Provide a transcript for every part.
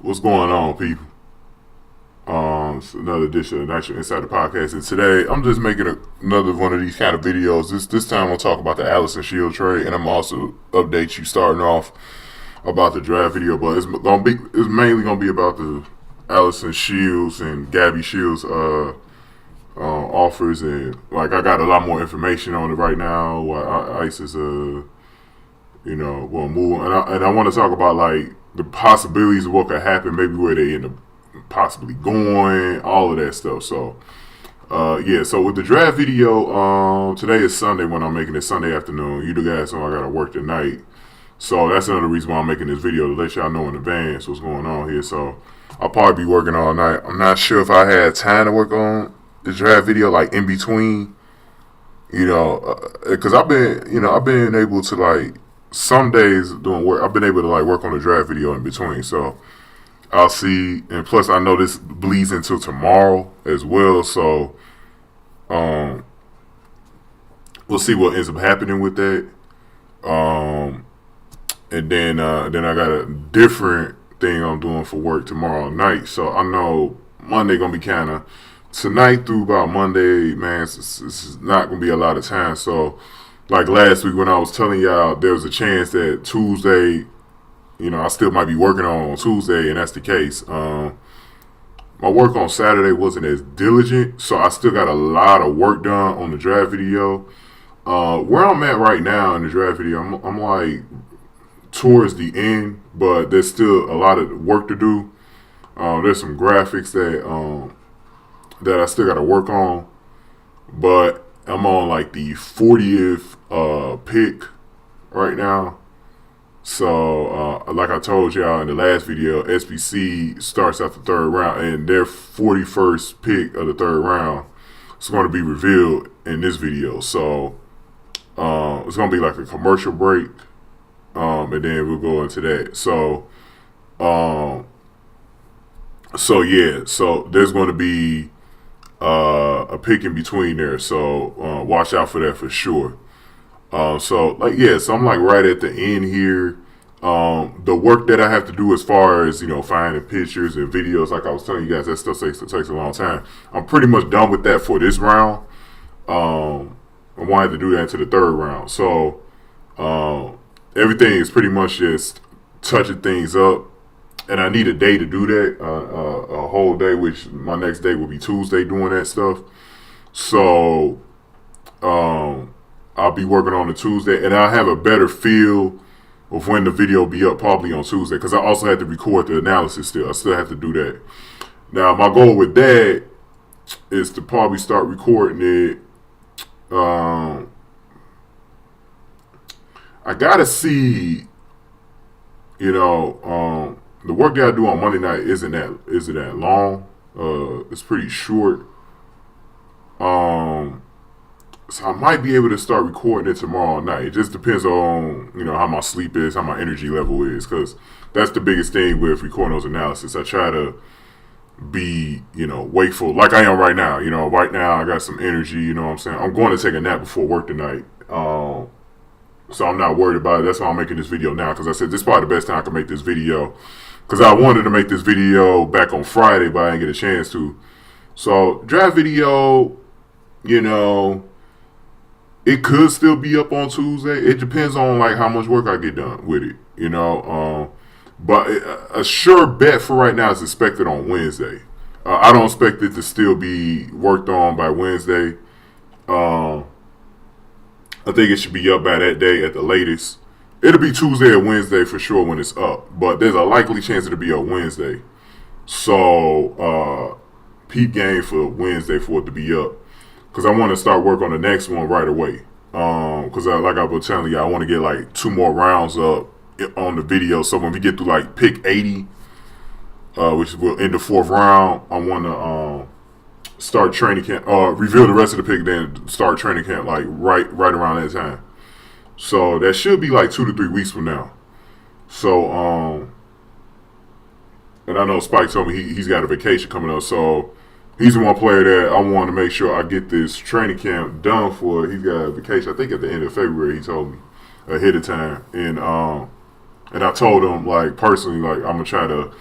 What's going on, people? It's another edition of Nitro Inside the Podcast, and today I'm just making another one of these kind of videos. This time I'll talk about the Allison Shield trade, and I'm also update you starting off about the draft video. But it's mainly gonna be about the Allison Shields and Gabby Shields offers, and like I got a lot more information on it right now. What ICE is will move, and I want to talk about like the possibilities of what could happen, maybe where they end up possibly going, all of that stuff. So, so with the draft video, today is Sunday when I'm making it, Sunday afternoon. You guys know I gotta work tonight, so that's another reason why I'm making this video, to let y'all know in advance what's going on here. So I'll probably be working all night. I'm not sure if I had time to work on the draft video like in between, because I've been able to like some days doing work. I've been able to like work on the draft video in between. So I'll see, and plus I know this bleeds into tomorrow as well. So we'll see what ends up happening with that. And then I got a different thing I'm doing for work tomorrow night. So I know Monday gonna be kind of tonight through about Monday, man. It's not gonna be a lot of time. So like last week when I was telling y'all, there was a chance that Tuesday, I still might be working on Tuesday, and that's the case. My work on Saturday wasn't as diligent, so I still got a lot of work done on the draft video. Where I'm at right now in the draft video, I'm like towards the end, but there's still a lot of work to do. There's some graphics that I still got to work on, but I'm on like the 40th pick right now. So, like I told y'all in the last video, SBC starts at the third round, and their 41st pick of the third round is going to be revealed in this video. So, it's going to be like a commercial break, and then we'll go into that. So there's going to be a pick in between there. So, watch out for that for sure. So I'm like right at the end here. The work that I have to do as far as, finding pictures and videos, like I was telling you guys, that stuff takes a long time. I'm pretty much done with that for this round. I wanted to do that into the third round. So, everything is pretty much just touching things up. And I need a day to do that, a whole day, which my next day will be Tuesday doing that stuff. So, I'll be working on the Tuesday, and I'll have a better feel of when the video will be up, probably on Tuesday, because I also had to record the analysis still. I still have to do that. Now, my goal with that is to probably start recording it. I gotta see, the work that I do on Monday night isn't that long. It's pretty short. So I might be able to start recording it tomorrow night. It just depends on, how my sleep is, how my energy level is, because that's the biggest thing with recording those analysis. I try to be, wakeful like I am right now. Right now I got some energy, you know what I'm saying? I'm going to take a nap before work tonight. So I'm not worried about it. That's why I'm making this video now, because I said this is probably the best time I can make this video, because I wanted to make this video back on Friday, but I didn't get a chance to. So draft video, it could still be up on Tuesday. It depends on like how much work I get done with it, But a sure bet for right now is expected on Wednesday. I don't expect it to still be worked on by Wednesday. I think it should be up by that day at the latest. It'll be Tuesday or Wednesday for sure when it's up, but there's a likely chance it'll be up Wednesday. So, peep game for Wednesday for it to be up, because I want to start work on the next one right away. Because like I was telling you, I want to get like 2 more rounds up on the video. So when we get to like pick 80, which will end the 4th round, I want to start training camp, reveal the rest of the pick, then start training camp like right around that time. So that should be like 2 to 3 weeks from now. So and I know Spike told me he's got a vacation coming up, so he's the one player that I want to make sure I get this training camp done for. He's got a vacation, I think at the end of February, he told me ahead of time. And I told him, like, personally, like, I'm going to try to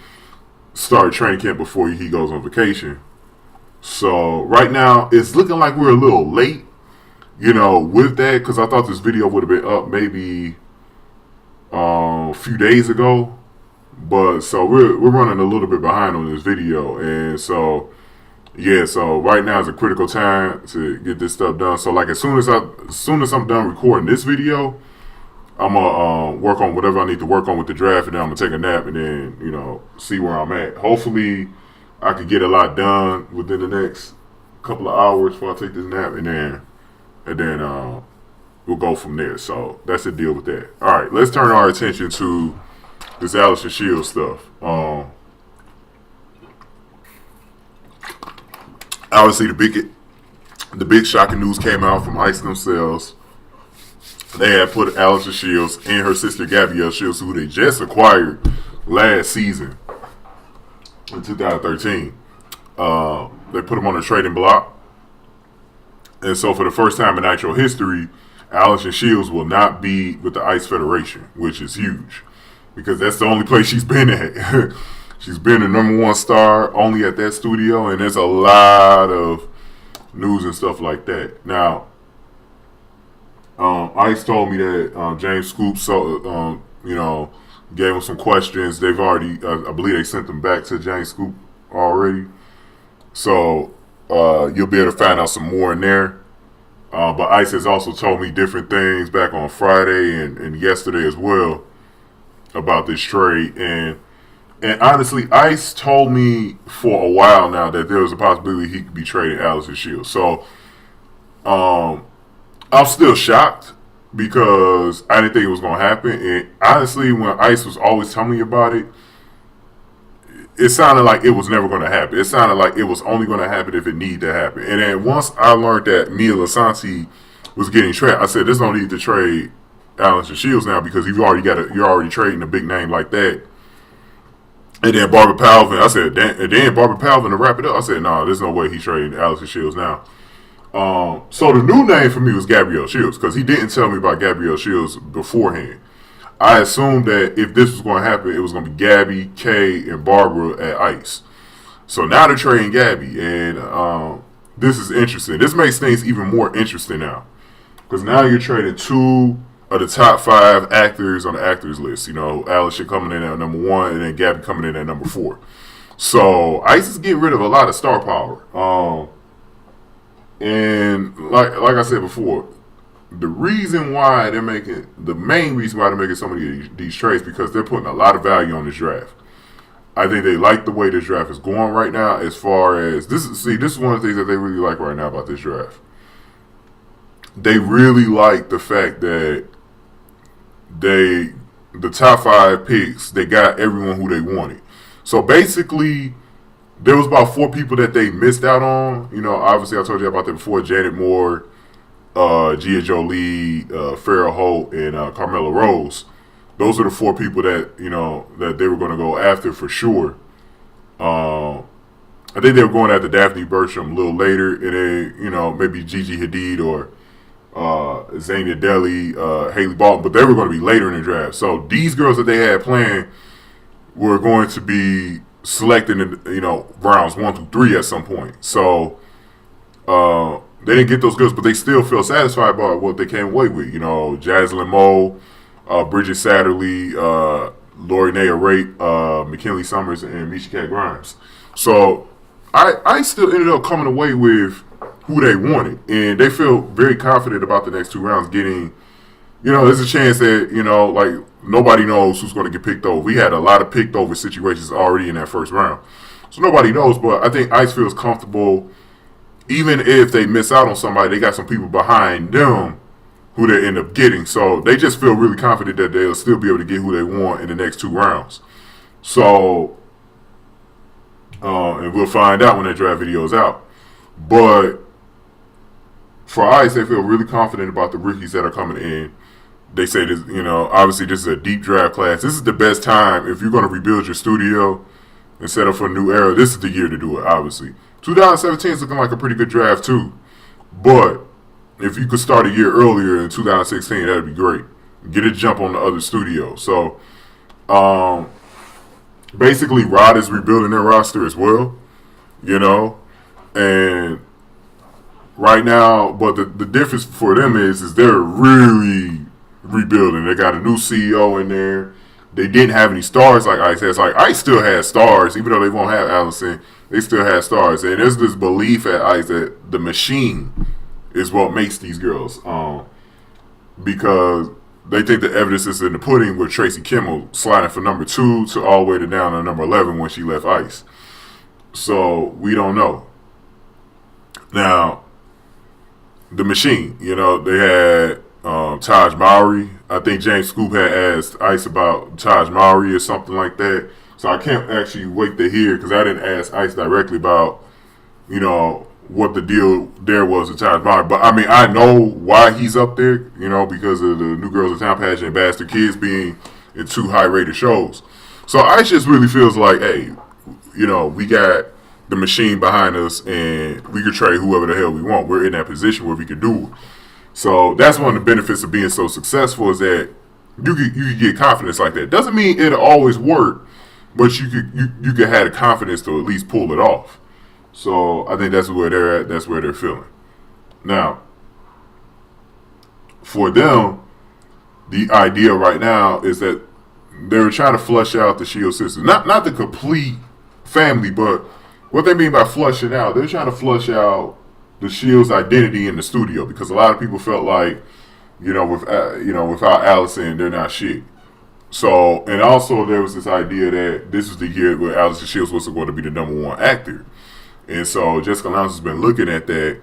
start training camp before he goes on vacation. So right now it's looking like we're a little late, with that, because I thought this video would have been up maybe a few days ago. But so we're running a little bit behind on this video, and so yeah, so right now is a critical time to get this stuff done. So like as soon as I'm done recording this video, I'm gonna work on whatever I need to work on with the draft, and then I'm gonna take a nap and then see where I'm at. Hopefully, I could get a lot done within the next couple of hours before I take this nap, and then we'll go from there. So that's the deal with that. All right, let's turn our attention to this Allison Shields stuff. Obviously, the big shocking news came out from ICE themselves. They had put Allison Shields and her sister Gabrielle Shields, who they just acquired last season in 2013. They put them on a trading block. And so for the first time in NITRO history, Allison Shields will not be with the ICE Federation, which is huge, because that's the only place she's been at. She's been the #1 star only at that studio, and there's a lot of news and stuff like that. Now, ICE told me that James Scoop, gave him some questions. They've already, I believe they sent them back to James Scoop already. So you'll be able to find out some more in there. But ICE has also told me different things back on Friday and yesterday as well about this trade. And honestly, ICE told me for a while now that there was a possibility he could be trading Allison Shields. So I'm still shocked because I didn't think it was going to happen. And honestly, when ICE was always telling me about it, it sounded like it was never going to happen. It sounded like it was only going to happen if it needed to happen. And then once I learned that Mia Lasanti was getting traded, I said, there's no need to trade Allison Shields now, because you're already trading a big name like that. And then Barbara Palvin, I said, and then Barbara Palvin, to wrap it up, I said, no, there's no way he's trading Allison Shields now. So the new name for me was Gabrielle Shields, because he didn't tell me about Gabrielle Shields beforehand. I assumed that if this was going to happen, it was going to be Gabby, Kay, and Barbara at ICE. So now they're trading Gabby, and this is interesting. This makes things even more interesting now, because now you're trading two of the top 5 actors on the actors list. Allison coming in at #1, and then Gabby coming in at #4. So ICE is getting rid of a lot of star power. And like I said before, the main reason why they're making so many of these trades, because they're putting a lot of value on this draft. I think they like the way this draft is going right now. As far as this is one of the things that they really like right now about this draft. They really like the fact that the top 5 picks, they got everyone who they wanted. So basically, there was about 4 people that they missed out on. Obviously I told you about that before: Janet Moore, Gia Jolie, Farrah Holt, and Carmela Rose. Those are the 4 people that that they were going to go after for sure. I think they were going after Daphne Burcham a little later, and then maybe Gigi Hadid or Zania Deli, Haley Baldwin, but they were going to be later in the draft. So these girls that they had planned were going to be selected in rounds 1 through 3 at some point. So they didn't get those girls, but they still feel satisfied about what they came away with. Jaslyn Moe, Bridget Satterley, Lori Naya Raitt, McKinley Summers, and Misha Cat Grimes. So I still ended up coming away with who they wanted, and they feel very confident about the next 2 rounds getting. There's a chance that like nobody knows who's going to get picked over. We had a lot of picked over situations already in that first round, so nobody knows. But I think ICE feels comfortable, even if they miss out on somebody, they got some people behind them who they end up getting. So they just feel really confident that they'll still be able to get who they want in the next 2 rounds. So, and we'll find out when that draft video is out. But for ICE, they feel really confident about the rookies that are coming in. They say this, obviously this is a deep draft class. This is the best time if you're going to rebuild your studio and set up for a new era. This is the year to do it, obviously. 2017 is looking like a pretty good draft too. But if you could start a year earlier in 2016, that'd be great. Get a jump on the other studio. So, basically Rod is rebuilding their roster as well, you know, and right now, but the difference for them is they're really rebuilding. They got a new CEO in there. They didn't have any stars like Ice has. Like Ice still has stars, even though they won't have Allison. They still have stars, and there's this belief at Ice that the machine is what makes these girls, because they think the evidence is in the pudding with Tracy Kimmel sliding from number 2 to all the way to down to number 11 when she left Ice. So we don't know. Now, the machine, you know, they had Taj Mowry. I think James Scoop had asked Ice about Taj Mowry or something like that. So I can't actually wait to hear, because I didn't ask Ice directly about, you know, what the deal there was with Taj Mowry. But I mean, I know why he's up there, you know, because of the New Girls in Town pageant and Bastard Kids being in 2 high-rated shows. So Ice just really feels like, hey, you know, we got the machine behind us and we could trade whoever the hell we want. We're in that position where we could do it. So that's one of the benefits of being so successful, is that you could get confidence like that. Doesn't mean it'll always work, but you could have the confidence to at least pull it off. So I think that's where they're at. That's where they're feeling. Now, for them, the idea right now is that they're trying to flush out the Shield sisters. Not the complete family, but what they mean by flushing out, they're trying to flush out the Shield's identity in the studio, because a lot of people felt like, without Allison, they're not shit. So, and also there was this idea that this was the year where Allison Shields was going to be the #1 actor. And so Jessica Lounge has been looking at that,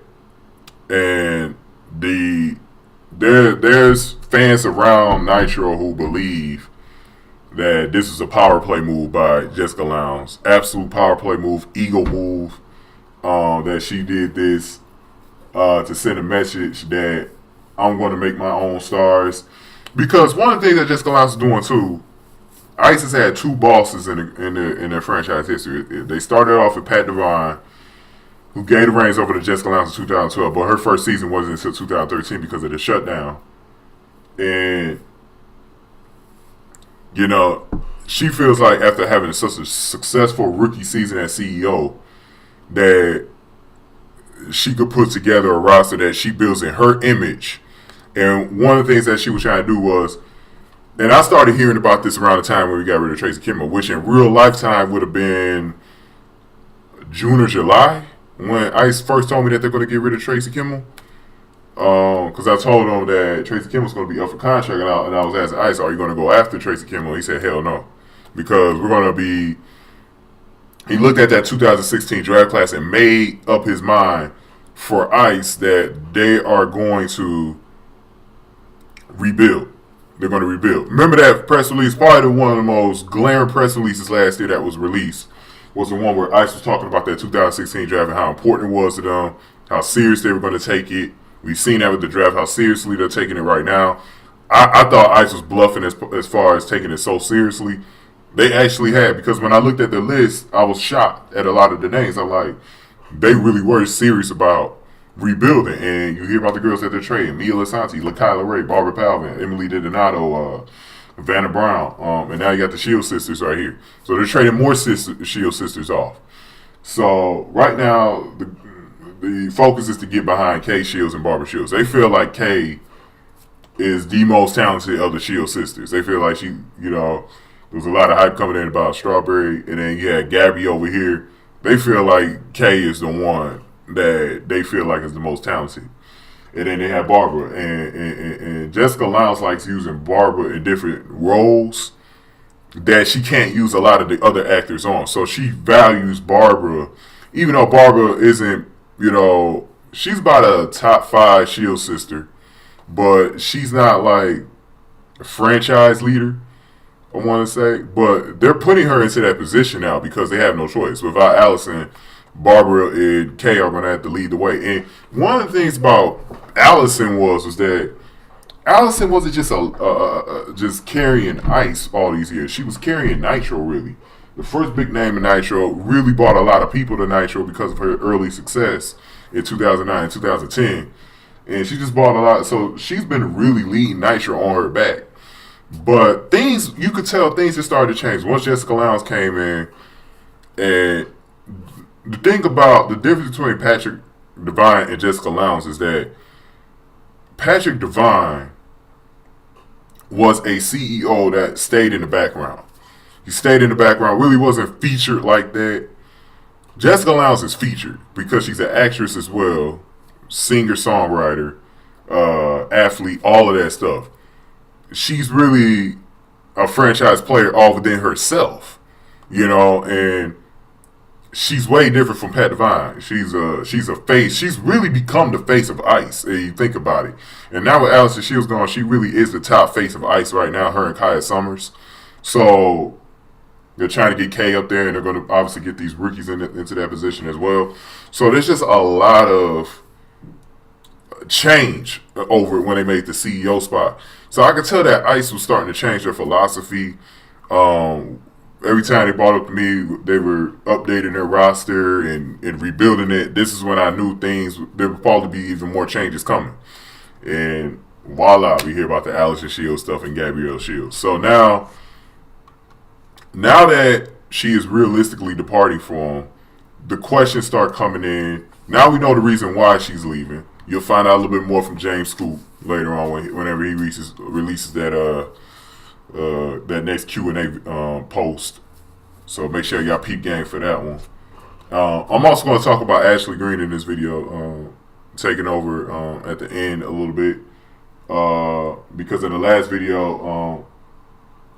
and there's fans around Nitro who believe that this is a power play move by Jessica Lounge. Absolute power play move, ego move, that she did this to send a message that I'm going to make my own stars. Because one of the things that Jessica Lounge is doing too, Ice has had 2 bosses in their franchise history. They started off with Pat Devine, who gave the reins over to Jessica Lounge in 2012, but her first season wasn't until 2013 because of the shutdown. And, you know, she feels like after having such a successful rookie season as CEO, that she could put together a roster that she builds in her image. And one of the things that she was trying to do was, and I started hearing about this around the time when we got rid of Tracy Kimmel, which in real lifetime would have been June or July, when Ice first told me that they're going to get rid of Tracy Kimmel. Because I told him that Tracy Kimmel's going to be up for contract, and I was asking Ice, are you going to go after Tracy Kimmel? He said, hell no. Because we're going to be... He looked at that 2016 draft class and made up his mind for Ice that they are going to rebuild. They're going to rebuild. Remember that press release? Probably one of the most glaring press releases last year that was released was the one where Ice was talking about that 2016 draft and how important it was to them, how serious they were going to take it. We've seen that with the draft, how seriously they're taking it right now. I thought Ice was bluffing as far as taking it so seriously. They actually had, because when I looked at the list, I was shocked at a lot of the names. I'm like, they really were serious about rebuilding. And you hear about the girls that they're trading: Mia Lasanti, LaKyla Ray, Barbara Palvin, Emily DiDonato, Vanna Brown, and now you got the Shield sisters right here. So they're trading more Shield sisters off. So right now, the focus is to get behind Kay Shields and Barbara Shields. They feel like Kay is the most talented of the Shield sisters. They feel like she, you know, there was a lot of hype coming in about Strawberry, and then you had Gabby over here. They feel like Kay is the one that they feel like is the most talented. And then they have Barbara. And Jessica Lounge likes using Barbara in different roles that she can't use a lot of the other actors on. So she values Barbara, even though Barbara isn't, you know, she's about a top 5 Shield sister, but she's not like a franchise leader, I want to say. But they're putting her into that position now because they have no choice. Without Allison, Barbara and Kay are going to have to lead the way. And one of the things about Allison was that Allison wasn't just just carrying Ice all these years. She was carrying Nitro, really. The first big name in Nitro, really brought a lot of people to Nitro because of her early success in 2009 and 2010. And she just brought a lot. So she's been really leading Nitro on her back. But things, you could tell things had started to change once Jessica Lowndes came in. And the thing about the difference between Patrick Devine and Jessica Lowndes is that Patrick Devine was a CEO that stayed in the background. He stayed in the background, really wasn't featured like that. Jessica Lowndes is featured because she's an actress as well, singer, songwriter, athlete, all of that stuff. She's really a franchise player all within herself, and she's way different from Pat Devine. She's a face. She's really become the face of Ice. If you think about it. And now with Allison Shields gone, she really is the top face of Ice right now. Her and Kaya Summers. So they're trying to get Kay up there, and they're going to obviously get these rookies into that position as well. So there's just a lot of change over when they made the CEO spot. So I could tell that Ice was starting to change their philosophy. Every time they brought up to me, they were updating their roster and rebuilding it. This is when I knew there would probably be even more changes coming. And voila, we hear about the Allison Shields stuff and Gabrielle Shields. So now that she is realistically departing from, the questions start coming in. Now we know the reason why she's leaving. You'll find out a little bit more from James Scoop later on whenever he releases that that next Q&A post. So make sure y'all peep game for that one. I'm also going to talk about Ashley Green in this video, taking over at the end a little bit, because in the last video,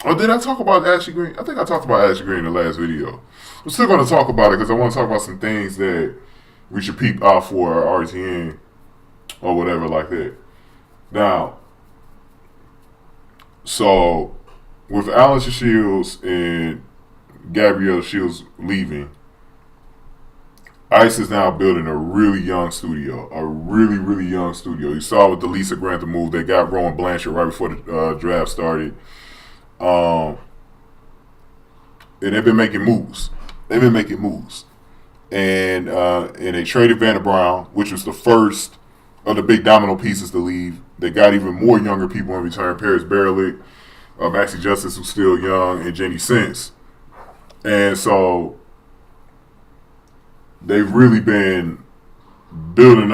did I talk about Ashley Green? I think I talked about Ashley Green in the last video. I'm still going to talk about it because I want to talk about some things that we should peep out for RTN or whatever like that. Now, so with Allison Shields and Gabrielle Shields leaving, Ice is now building a really young studio. A really, really young studio. You saw with the Lisa Grantham move, they got Rowan Blanchard right before the draft started. And they've been making moves. And they traded Vanna Brown, which was the first of the big domino pieces to leave. They got even more younger people in return. Paris Berlick, Maxie Justice, who's still young, and Jenny Sense. And so they've really been rebuilding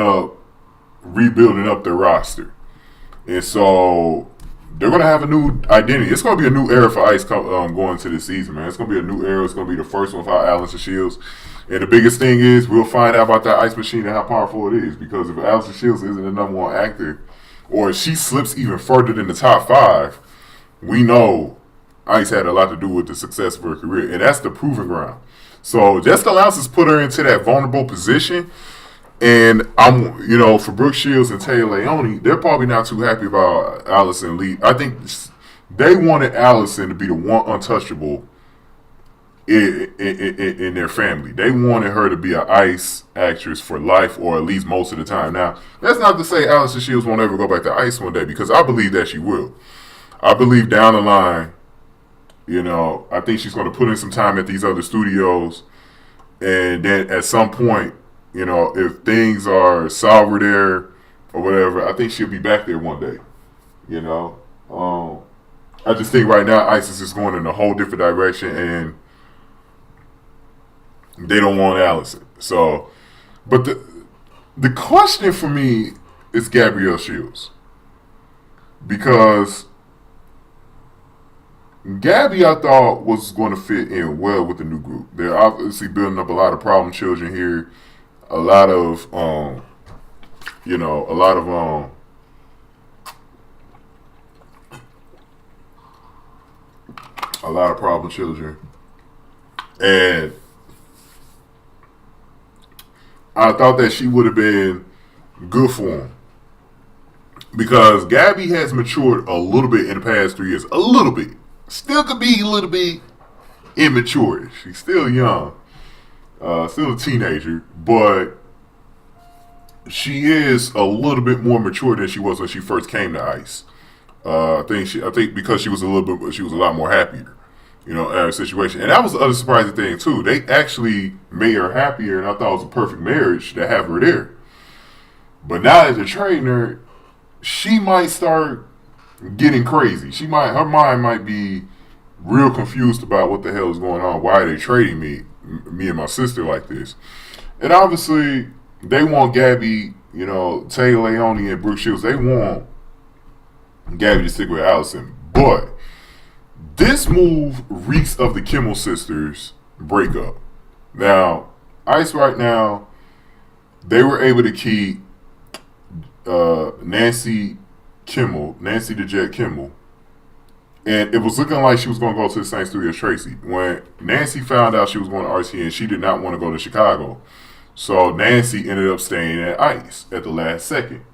up their roster. And so they're going to have a new identity. It's going to be a new era for Ice going into this season, man. It's going to be a new era. It's going to be the first one without Allison Shields. And the biggest thing is we'll find out about that Ice Machine and how powerful it is. Because if Allison Shields isn't the number one actor, or if she slips even further than the top 5, we know Ice had a lot to do with the success of her career. And that's the proving ground. So Jessica Lowndes has put her into that vulnerable position. And for Brooke Shields and Taylor Leone, they're probably not too happy about Allison Lee. I think they wanted Allison to be the one untouchable in their family. They wanted her to be an Ice actress for life, or at least most of the time. Now, that's not to say Allison Shields won't ever go back to Ice one day, because I believe that she will. I believe down the line, I think she's going to put in some time at these other studios, and then at some point, if things are sour there or whatever, I think she'll be back there one day. I just think right now Isis is going in a whole different direction, and they don't want Allison. So, but the question for me is Gabrielle Shields, because Gabby, I thought, was going to fit in well with the new group. They're obviously building up a lot of problem children here, a lot of problem children, and I thought that she would have been good for them, because Gabby has matured a little bit in the past 3 years. A little bit. Still could be a little bit immature. She's still young. Still a teenager. But she is a little bit more mature than she was when she first came to Ice. I think because she was a lot more happier, at her situation. And that was the other surprising thing too. They actually made her happier, and I thought it was a perfect marriage to have her there. But now that they're trading her, she might start getting crazy. Her mind might be real confused about what the hell is going on. Why are they trading me and my sister like this? And obviously, they want Gabby, Tay Leone and Brooke Shields. They want Gabby to stick with Allison, but this move reeks of the Kimmel sisters breakup. Now, Ice right now, they were able to keep Nancy the Jet Kimmel, and it was looking like she was going to go to the same studio as Tracy. When Nancy found out she was going to RTN, she did not want to go to Chicago. So Nancy ended up staying at Ice at the last second.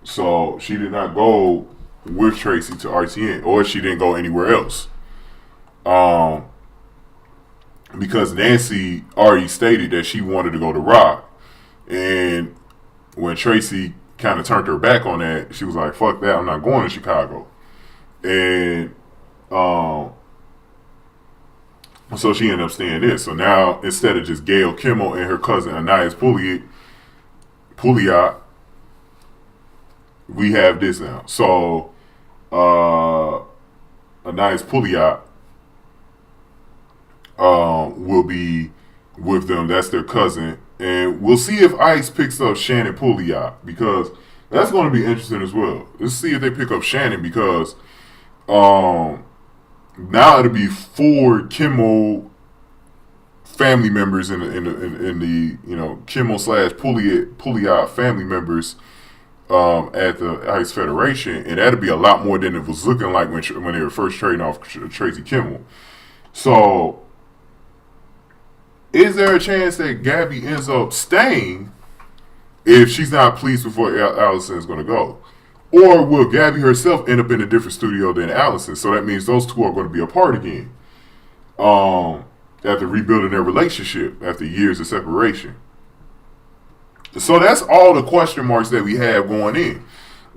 So she did not go with Tracy to RTN, or she didn't go anywhere else. Because Nancy already stated that she wanted to go to Rock. And when Tracy kind of turned her back on that, she was like, fuck that, I'm not going to Chicago. And so she ended up staying there. So now, instead of just Gail Kimmel and her cousin Anais Pouliot, we have this now. So Anais Pouliot will be with them. That's their cousin. And we'll see if Ice picks up Shannon Pouliot, because that's going to be interesting as well. Let's see if they pick up Shannon, because now it'll be 4 Kimmel family members in the Kimmel / Pouliot family members at the Ice Federation, and that'll be a lot more than it was looking like when they were first trading off Tracy Kimmel. So, is there a chance that Gabby ends up staying if she's not pleased with where Allison is going to go? Or will Gabby herself end up in a different studio than Allison? So that means those two are going to be apart again after rebuilding their relationship after years of separation. So that's all the question marks that we have going in.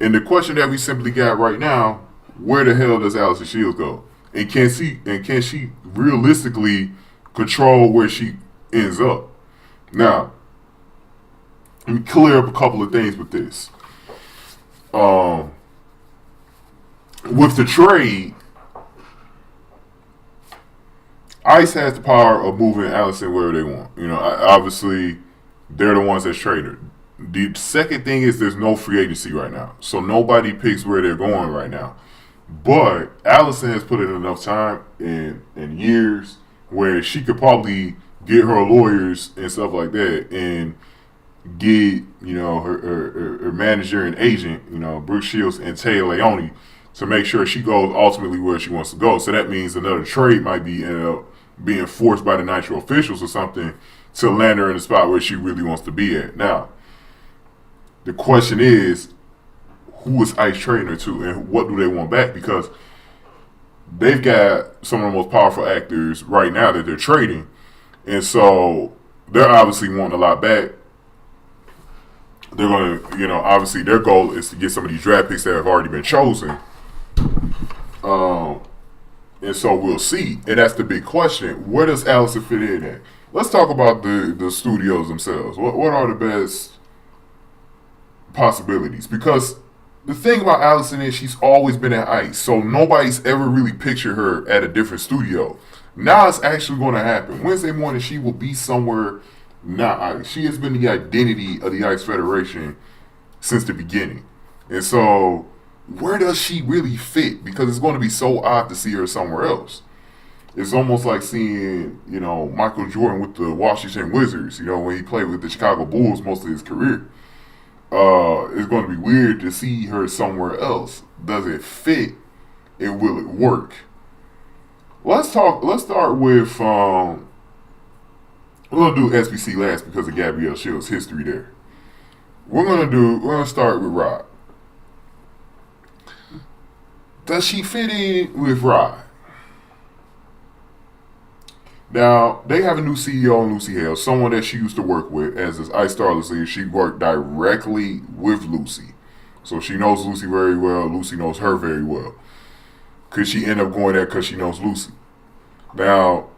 And the question that we simply got right now, where the hell does Allison Shields go? And can she realistically control where she ends up? Now, let me clear up a couple of things with this. With the trade, Ice has the power of moving Allison wherever they want. Obviously, they're the ones that's traded. The second thing is there's no free agency right now, so nobody picks where they're going right now. But Allison has put in enough time in years where she could probably get her lawyers and stuff like that and get her manager and agent, Brooke Shields and Tay Leone, to make sure she goes ultimately where she wants to go. So that means another trade might be end up being forced by the NITRO officials or something to land her in the spot where she really wants to be at. Now, the question is, who is Ice trading her to, and what do they want back? Because they've got some of the most powerful actors right now that they're trading, and so they're obviously wanting a lot back. They're going to, obviously their goal is to get some of these draft picks that have already been chosen. And so we'll see. And that's the big question. Where does Allison fit in at? Let's talk about the studios themselves. What are the best possibilities? Because the thing about Allison is she's always been at Ice. So nobody's ever really pictured her at a different studio. Now it's actually going to happen. Wednesday morning she will be somewhere not Ice. She has been the identity of the Ice Federation since the beginning. And so where does she really fit? Because it's going to be so odd to see her somewhere else. It's almost like seeing, Michael Jordan with the Washington Wizards, when he played with the Chicago Bulls most of his career. It's going to be weird to see her somewhere else. Does it fit? And will it work? Let's start with, we're going to do SBC last because of Gabrielle Shields' history there. We're going to start with Rod. Does she fit in with Rod? Now, they have a new CEO, Lucy Hale, someone that she used to work with as this Ice Starless leader. She worked directly with Lucy. So she knows Lucy very well. Lucy knows her very well. Could she end up going there because she knows Lucy? Now,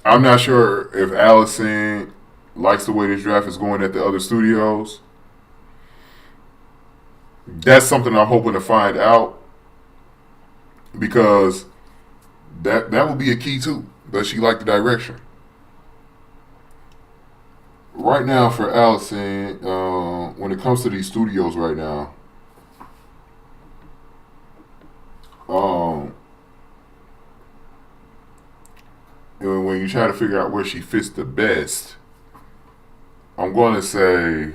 I'm not sure if Allison likes the way this draft is going at the other studios. That's something I'm hoping to find out because that would be a key too. Does she like the direction? Right now for Allison, when it comes to these studios right now, um, when you try to figure out where she fits the best, I'm going to say,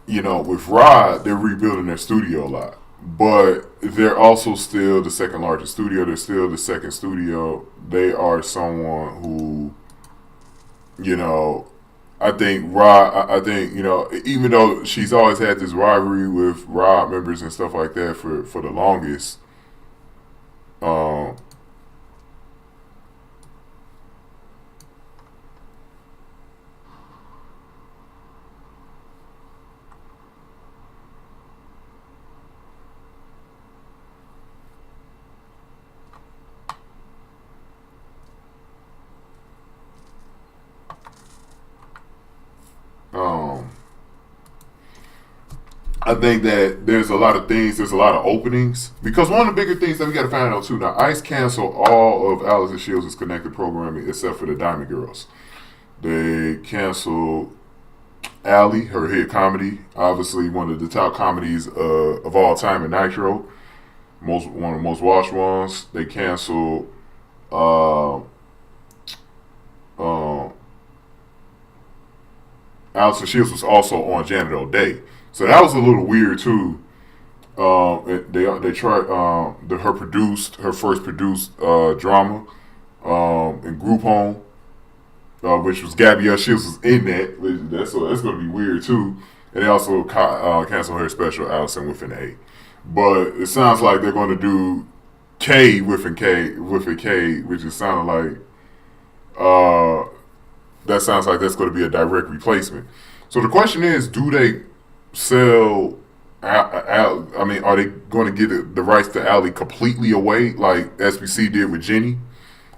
with Rod, they're rebuilding their studio a lot. But they're also still the second largest studio. They're still the second studio. They are someone who, I think Rod, I think, even though she's always had this rivalry with Rod members and stuff like that for the longest, um, um, I think that there's a lot of openings. Because one of the bigger things that we got to find out too, now ICE canceled all of Allison Shields' connected programming except for the Diamond Girls. They canceled Allie, her hit comedy, obviously one of the top comedies of all time in Nitro, one of the most watched ones. They canceled uh, uh, Allison Shields was also on Janet O'Day, so that was a little weird too. They tried her first produced drama in Group Home, which was Gabrielle Shields was in that. That's going to be weird too. And they also canceled her special Allison with an A. But it sounds like they're going to do K with a K, which is sounding like that sounds like that's going to be a direct replacement. So the question is, do they sell? I mean, are they going to get the rights to Allie completely away, like SBC did with Jenny,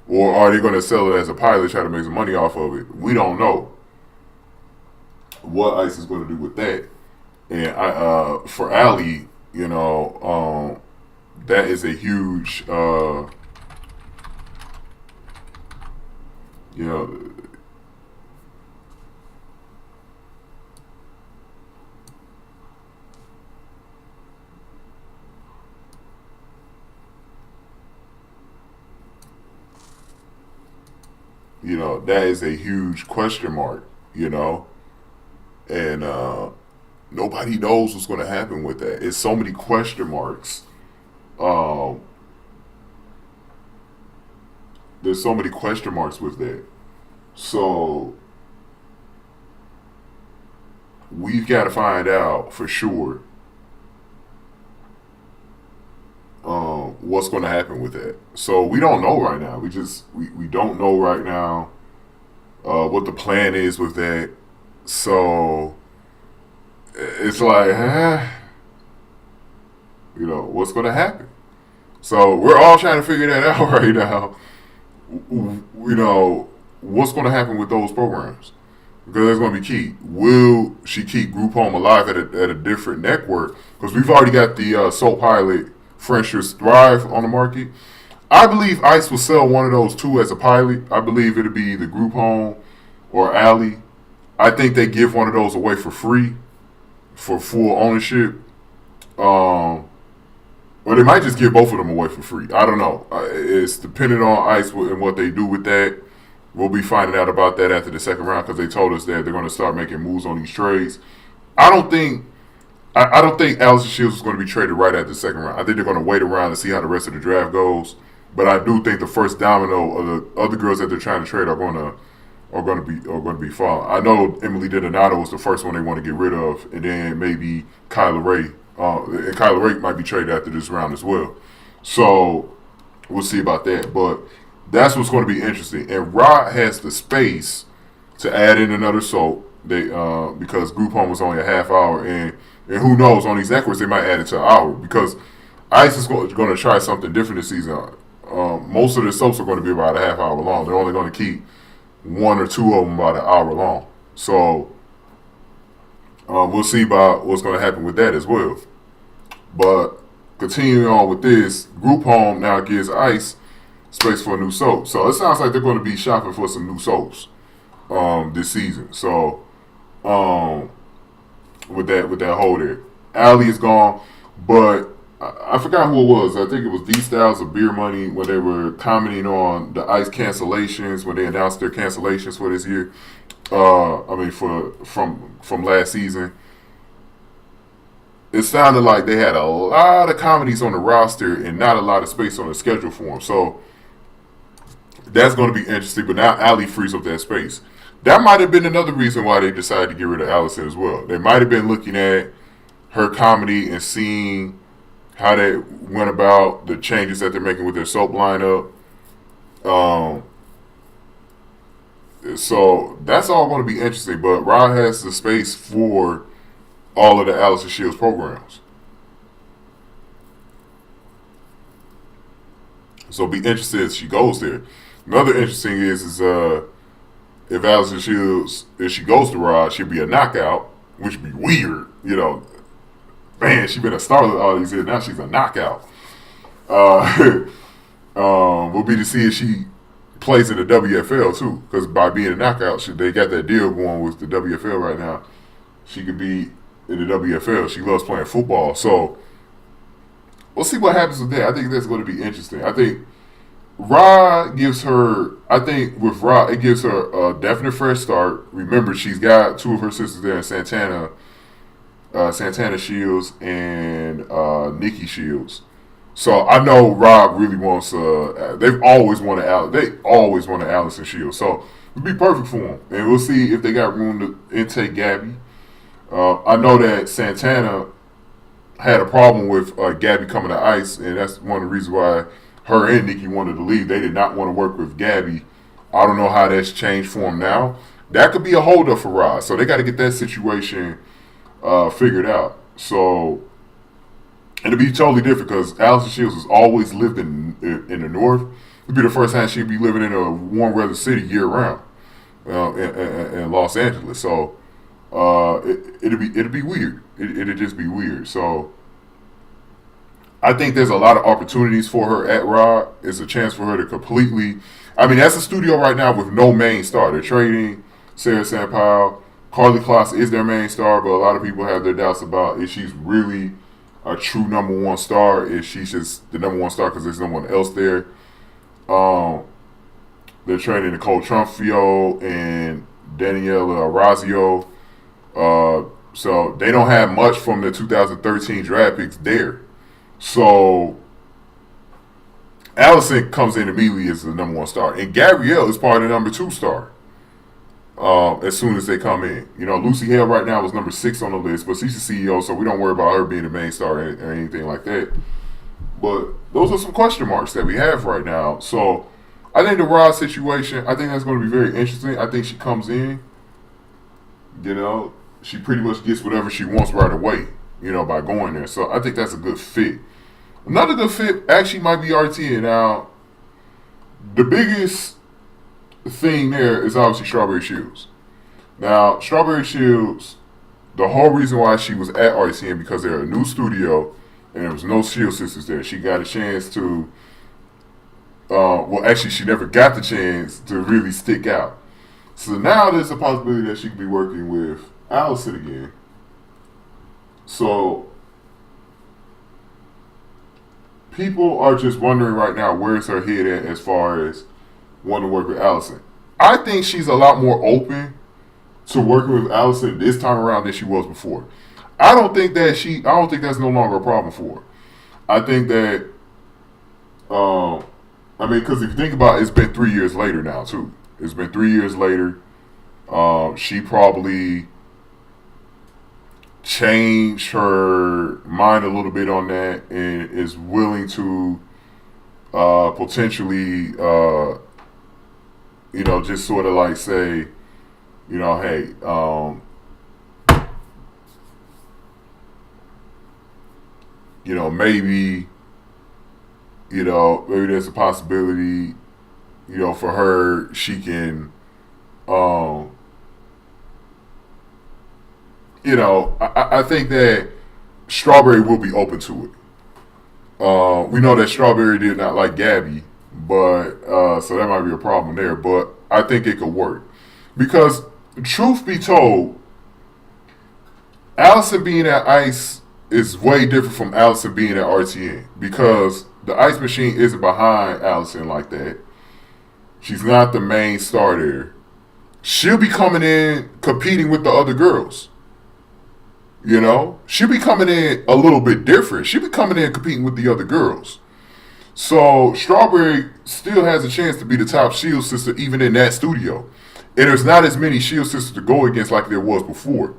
or are they going to sell it as a pilot, try to make some money off of it? We don't know what ICE is going to do with that. And for Allie, that is a huge, you know, that is a huge question mark, and nobody knows what's going to happen with that. It's so many question marks. Um, there's so many question marks with that. So we've got to find out for sure what's going to happen with that. So we don't know right now. We don't know right now what the plan is with that. So it's like, what's going to happen? So we're all trying to figure that out right now. What's going to happen with those programs? Because that's going to be key. Will she keep Group Home alive at a different network? Because we've already got the soap pilot Friendship's Thrive on the market. I believe ICE will sell one of those two as a pilot. I believe it'll be the Group Home or Alley. I think they give one of those away for free for full ownership. Or they might just give both of them away for free. I don't know. It's dependent on ICE and what they do with that. We'll be finding out about that after the second round because they told us that they're going to start making moves on these trades. I don't think Allison Shields is going to be traded right after the second round. I think they're going to wait around and see how the rest of the draft goes. But I do think the first domino of the other girls that they're trying to trade are going to be falling. I know Emily Donato was the first one they want to get rid of, and then maybe Kyla Ray. And Kyla Ray might be traded after this round as well. So we'll see about that. But that's what's going to be interesting. And Rod has the space to add in another soap. Because Group Home was only a half hour, and who knows, on these networks they might add it to an hour because ICE is going to try something different this season. Most of the soaps are going to be about a half hour long. They're only going to keep one or two of them about an hour long. So we'll see about what's going to happen with that as well. But continuing on with this, Group Home now gives Ice space for a new soap. So it sounds like they're going to be shopping for some new soaps this season. So with that hole there, Allie is gone, but I forgot who it was. I think it was D Styles or Beer Money when they were commenting on the Ice cancellations when they announced their cancellations for this year. From last season. It sounded like they had a lot of comedies on the roster and not a lot of space on the schedule for them. So that's going to be interesting. But now Allie frees up that space. That might have been another reason why they decided to get rid of Allison as well. They might have been looking at her comedy and seeing how they went about the changes that they're making with their soap lineup. So that's all going to be interesting. But Rod has the space for all of the Allison Shields programs. So be interested if she goes there. Another interesting is if Allison Shields, if she goes to Rod, she'll be a knockout, which would be weird. You know, man, she's been a starlet all these years. Now she's a knockout. Will be to see if she plays in the WFL too, because by being a knockout, they got that deal going with the WFL right now. She could be in the WFL. She loves playing football, so we'll see what happens with that. I think that's going to be interesting. I think Rod gives her. I think with Rod, it gives her a definite fresh start. Remember, she's got two of her sisters there in Santana Shields and Nikki Shields. So I know Rob really wants. They've always wanted Allison Shields. So it'd be perfect for them. And we'll see if they got room to intake Gabby. I know that Santana had a problem with Gabby coming to Ice, and that's one of the reasons why her and Nikki wanted to leave. They did not want to work with Gabby. I don't know how that's changed for them now. That could be a holdup for Rod. So they got to get that situation figured out. So it'll be totally different because Allison Shields has always lived in the North. It'd be the first time she'd be living in a warm weather city year round in Los Angeles. So it'll be weird. It'll just be weird. So I think there's a lot of opportunities for her at Rod. It's a chance for her to completely. I mean, that's a studio right now with no main star. They're trading Sarah Sampaio. Carly Kloss is their main star, but a lot of people have their doubts about if she's really a true number one star, if she's just the number one star because there's no one else there. They're trading Nicole Trumfio and Daniela Orazio. So they don't have much from the 2013 draft picks there. So Allison comes in immediately as the number one star. And Gabrielle is part of the number two star. As soon as they come in. You know, Lucy Hale right now was number 6 on the list, but she's the CEO, so we don't worry about her being the main star or anything like that. But those are some question marks that we have right now. So I think the Rod situation, I think that's going to be very interesting. I think she comes in, you know, she pretty much gets whatever she wants right away, you know, by going there. So I think that's a good fit. Another good fit actually might be RTA. Now, the biggest thing there is obviously Strawberry Shields. Now, Strawberry Shields, the whole reason why she was at RTN because they're a new studio and there was no Shield sisters there. She got a chance to, well, actually, she never got the chance to really stick out. So now there's a possibility that she could be working with Allison again. So people are just wondering right now where's her head at as far as wanting to work with Allison. I think she's a lot more open to working with Allison this time around than she was before. I don't think that's no longer a problem for her. I think that, because if you think about it, it's been 3 years later now too. It's been 3 years later. She probably changed her mind a little bit on that and is willing to potentially, just sort of like say, hey, maybe there's a possibility, for her, she can, I think that Strawberry will be open to it. We know that Strawberry did not like Gabby, but so that might be a problem there. But I think it could work because, truth be told, Allison being at Ice is way different from Allison being at RTN because the Ice Machine isn't behind Allison like that. She's not the main star there. She'll be coming in competing with the other girls. You know, she'll be coming in a little bit different. She'll be coming in competing with the other girls. So Strawberry still has a chance to be the top Shield sister even in that studio. And there's not as many Shield sisters to go against like there was before.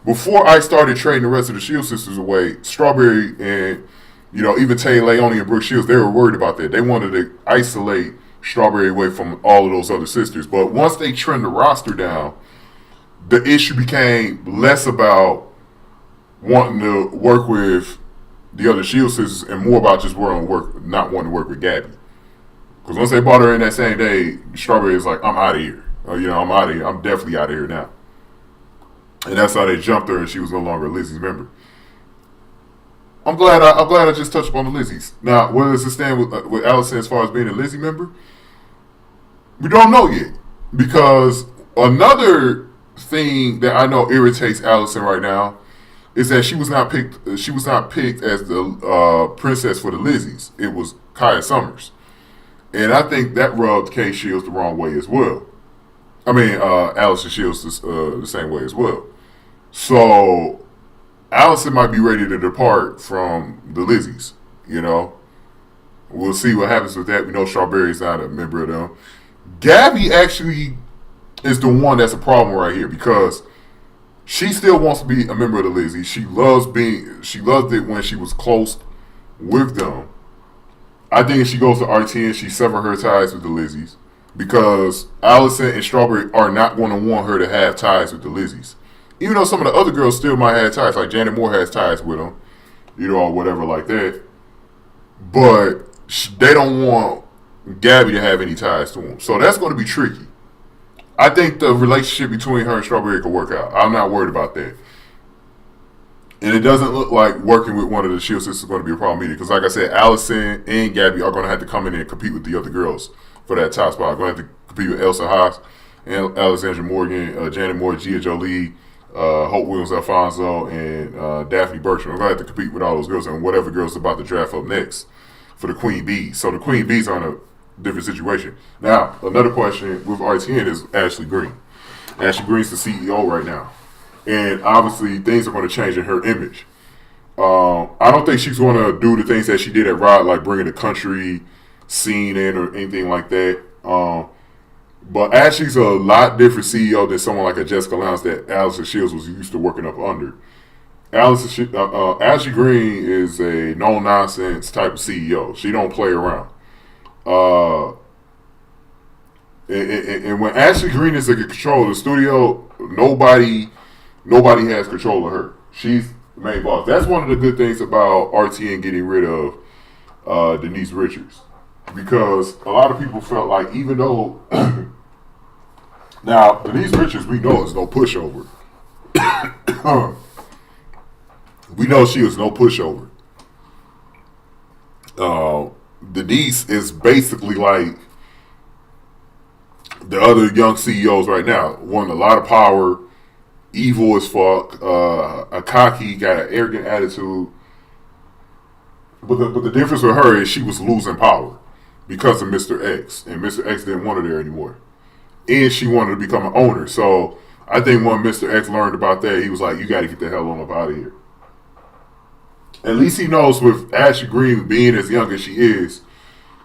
Before I started trading the rest of the Shield sisters away, Strawberry and, you know, even Tay Leone and Brooke Shields, they were worried about that. They wanted to isolate Strawberry away from all of those other sisters. But once they trimmed the roster down, the issue became less about wanting to work with the other Shield sisters and more about just not wanting to work with Gabby. Because once they brought her in that same day, Strawberry is like, I'm out of here. You know, I'm out of here. I'm definitely out of here now. And that's how they jumped her, and she was no longer Lizzie's member. I'm glad I just touched upon the Lizzies. Now, where does it stand with Allison as far as being a Lizzie member? We don't know yet, because another thing that I know irritates Allison right now is that she was not picked. She was not picked as the princess for the Lizzies. It was Kaya Summers, and I think that rubbed Kay Shields the wrong way as well. I mean, Allison Shields the same way as well. So Allison might be ready to depart from the Lizzies. You know, we'll see what happens with that. We know Strawberry's not a member of them. Gabby actually is the one that's a problem right here because she still wants to be a member of the Lizzies. She loved it when she was close with them. I think if she goes to RTN, she sever her ties with the Lizzies because Allison and Strawberry are not going to want her to have ties with the Lizzies. Even though some of the other girls still might have ties, like Janet Moore has ties with them, you know, or whatever like that. But they don't want Gabby to have any ties to them. So that's going to be tricky. I think the relationship between her and Strawberry could work out. I'm not worried about that. And it doesn't look like working with one of the Shield sisters is going to be a problem either. Because like I said, Allison and Gabby are going to have to come in and compete with the other girls for that top spot. Going to have to compete with Elsa Haas, and Alexandra Morgan, Janet Moore, Gia Jolie, Hope Williams Alfonso, and Daphne Bertram. We're going to have to compete with all those girls and whatever girls about to draft up next for the Queen Bees. So the Queen Bees are in a different situation. Now, another question with RTN is Ashley Green. Ashley Green's the CEO right now. And obviously, things are going to change in her image. I don't think she's going to do the things that she did at Rod, like bringing the country scene in or anything like that. But Ashley's a lot different CEO than someone like a Jessica Lowndes that Allison Shields was used to working up under. Ashley Green is a no-nonsense type of CEO. She don't play around. And when Ashley Green is in control of the studio, nobody has control of her. She's the main boss. That's one of the good things about RTN getting rid of Denise Richards. Because a lot of people felt like even though now Denise Richards we know is no pushover. We know she is no pushover. Denise is basically like the other young CEOs right now. Won a lot of power, evil as fuck, a cocky, got an arrogant attitude. But the difference with her is she was losing power because of Mr. X. And Mr. X didn't want her there anymore. And she wanted to become an owner. So I think when Mr. X learned about that, he was like, you got to get the hell on up out of here. At least he knows with Ashley Green being as young as she is,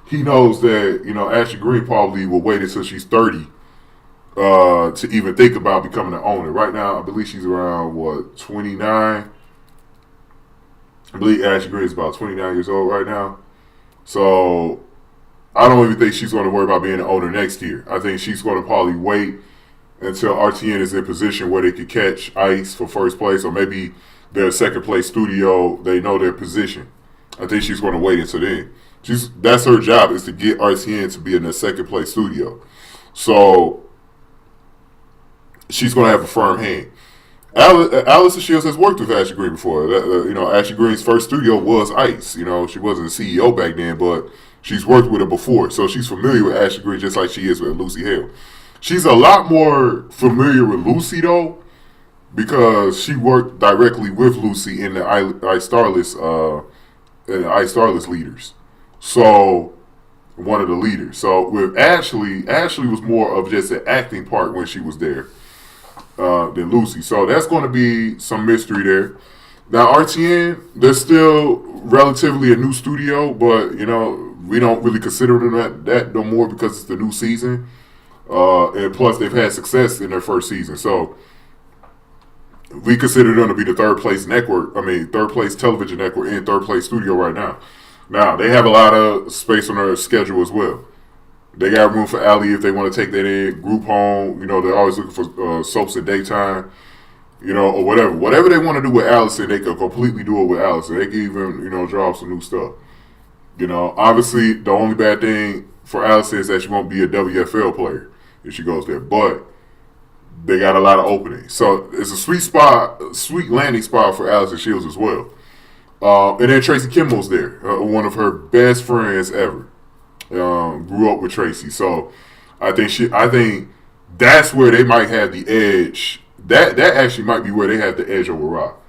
he knows that, you know, Ashley Green probably will wait until she's 30 to even think about becoming an owner. Right now, I believe she's around, 29? I believe Ashley Green is about 29 years old right now. So I don't even think she's going to worry about being an owner next year. I think she's going to probably wait until RTN is in position where they could catch Ice for first place, or maybe their second place studio, they know their position. I think she's going to wait until then. That's her job, is to get RTN to be in the second place studio. So she's going to have a firm hand. Allison Shields has worked with Ashley Green before. Ashley Green's first studio was Ice. She wasn't a CEO back then, but she's worked with her before, so she's familiar with Ashley Green just like she is with Lucy Hale. She's a lot more familiar with Lucy though, because she worked directly with Lucy in the Ice Starless leaders. So one of the leaders. So with Ashley was more of just an acting part when she was there than Lucy. So that's going to be some mystery there. Now RTN, they're still relatively a new studio, but we don't really consider them that no more because it's the new season. And plus they've had success in their first season. So we consider them to be the third place television network and third place studio right now. Now, they have a lot of space on their schedule as well. They got room for Allie if they want to take that in. Group home, they're always looking for soaps at daytime, or whatever. Whatever they want to do with Allison, they can completely do it with Allison. They can even, draw up some new stuff. Obviously, the only bad thing for Allison is that she won't be a WFL player if she goes there. But they got a lot of openings. So it's a sweet landing spot for Allison Shields as well. And then Tracy Kimball's there, one of her best friends ever. Grew up with Tracy, so I think that's where they might have the edge. That actually might be where they have the edge over Rock.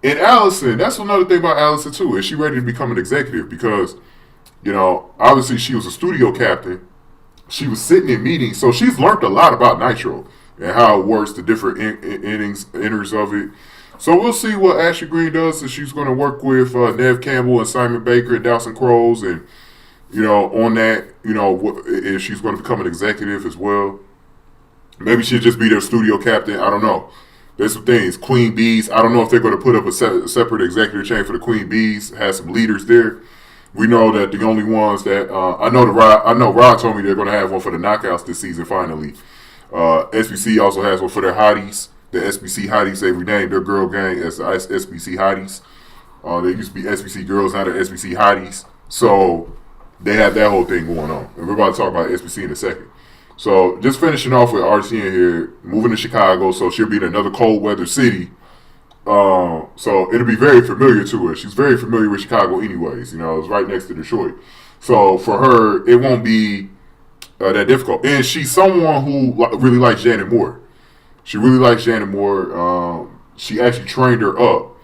And Allison, that's another thing about Allison too. Is she ready to become an executive? Because obviously she was a studio captain. She was sitting in meetings, so she's learned a lot about Nitro and how it works, the different inners of it. So we'll see what Ashley Green does. If she's going to work with Nev Campbell and Simon Baker and Dawson Crowes, and on that, if she's going to become an executive as well. Maybe she'll just be their studio captain. I don't know. There's some things. Queen Bees. I don't know if they're going to put up a separate executive chain for the Queen Bees. Have some leaders there. We know that the only ones that I know Rod told me they're going to have one for the knockouts this season. Finally, SBC also has one for their hotties. The SBC Hotties, they renamed their girl gang as the SBC Hotties. They used to be SBC Girls, now they're SBC Hotties. So they have that whole thing going on. And we're about to talk about SBC in a second. So just finishing off with RTN here, moving to Chicago, so she'll be in another cold weather city. So it'll be very familiar to her. She's very familiar with Chicago anyways. It's right next to Detroit. So for her, it won't be that difficult. And she's someone who really likes Janet Moore. She really likes Janet Moore. She actually trained her up.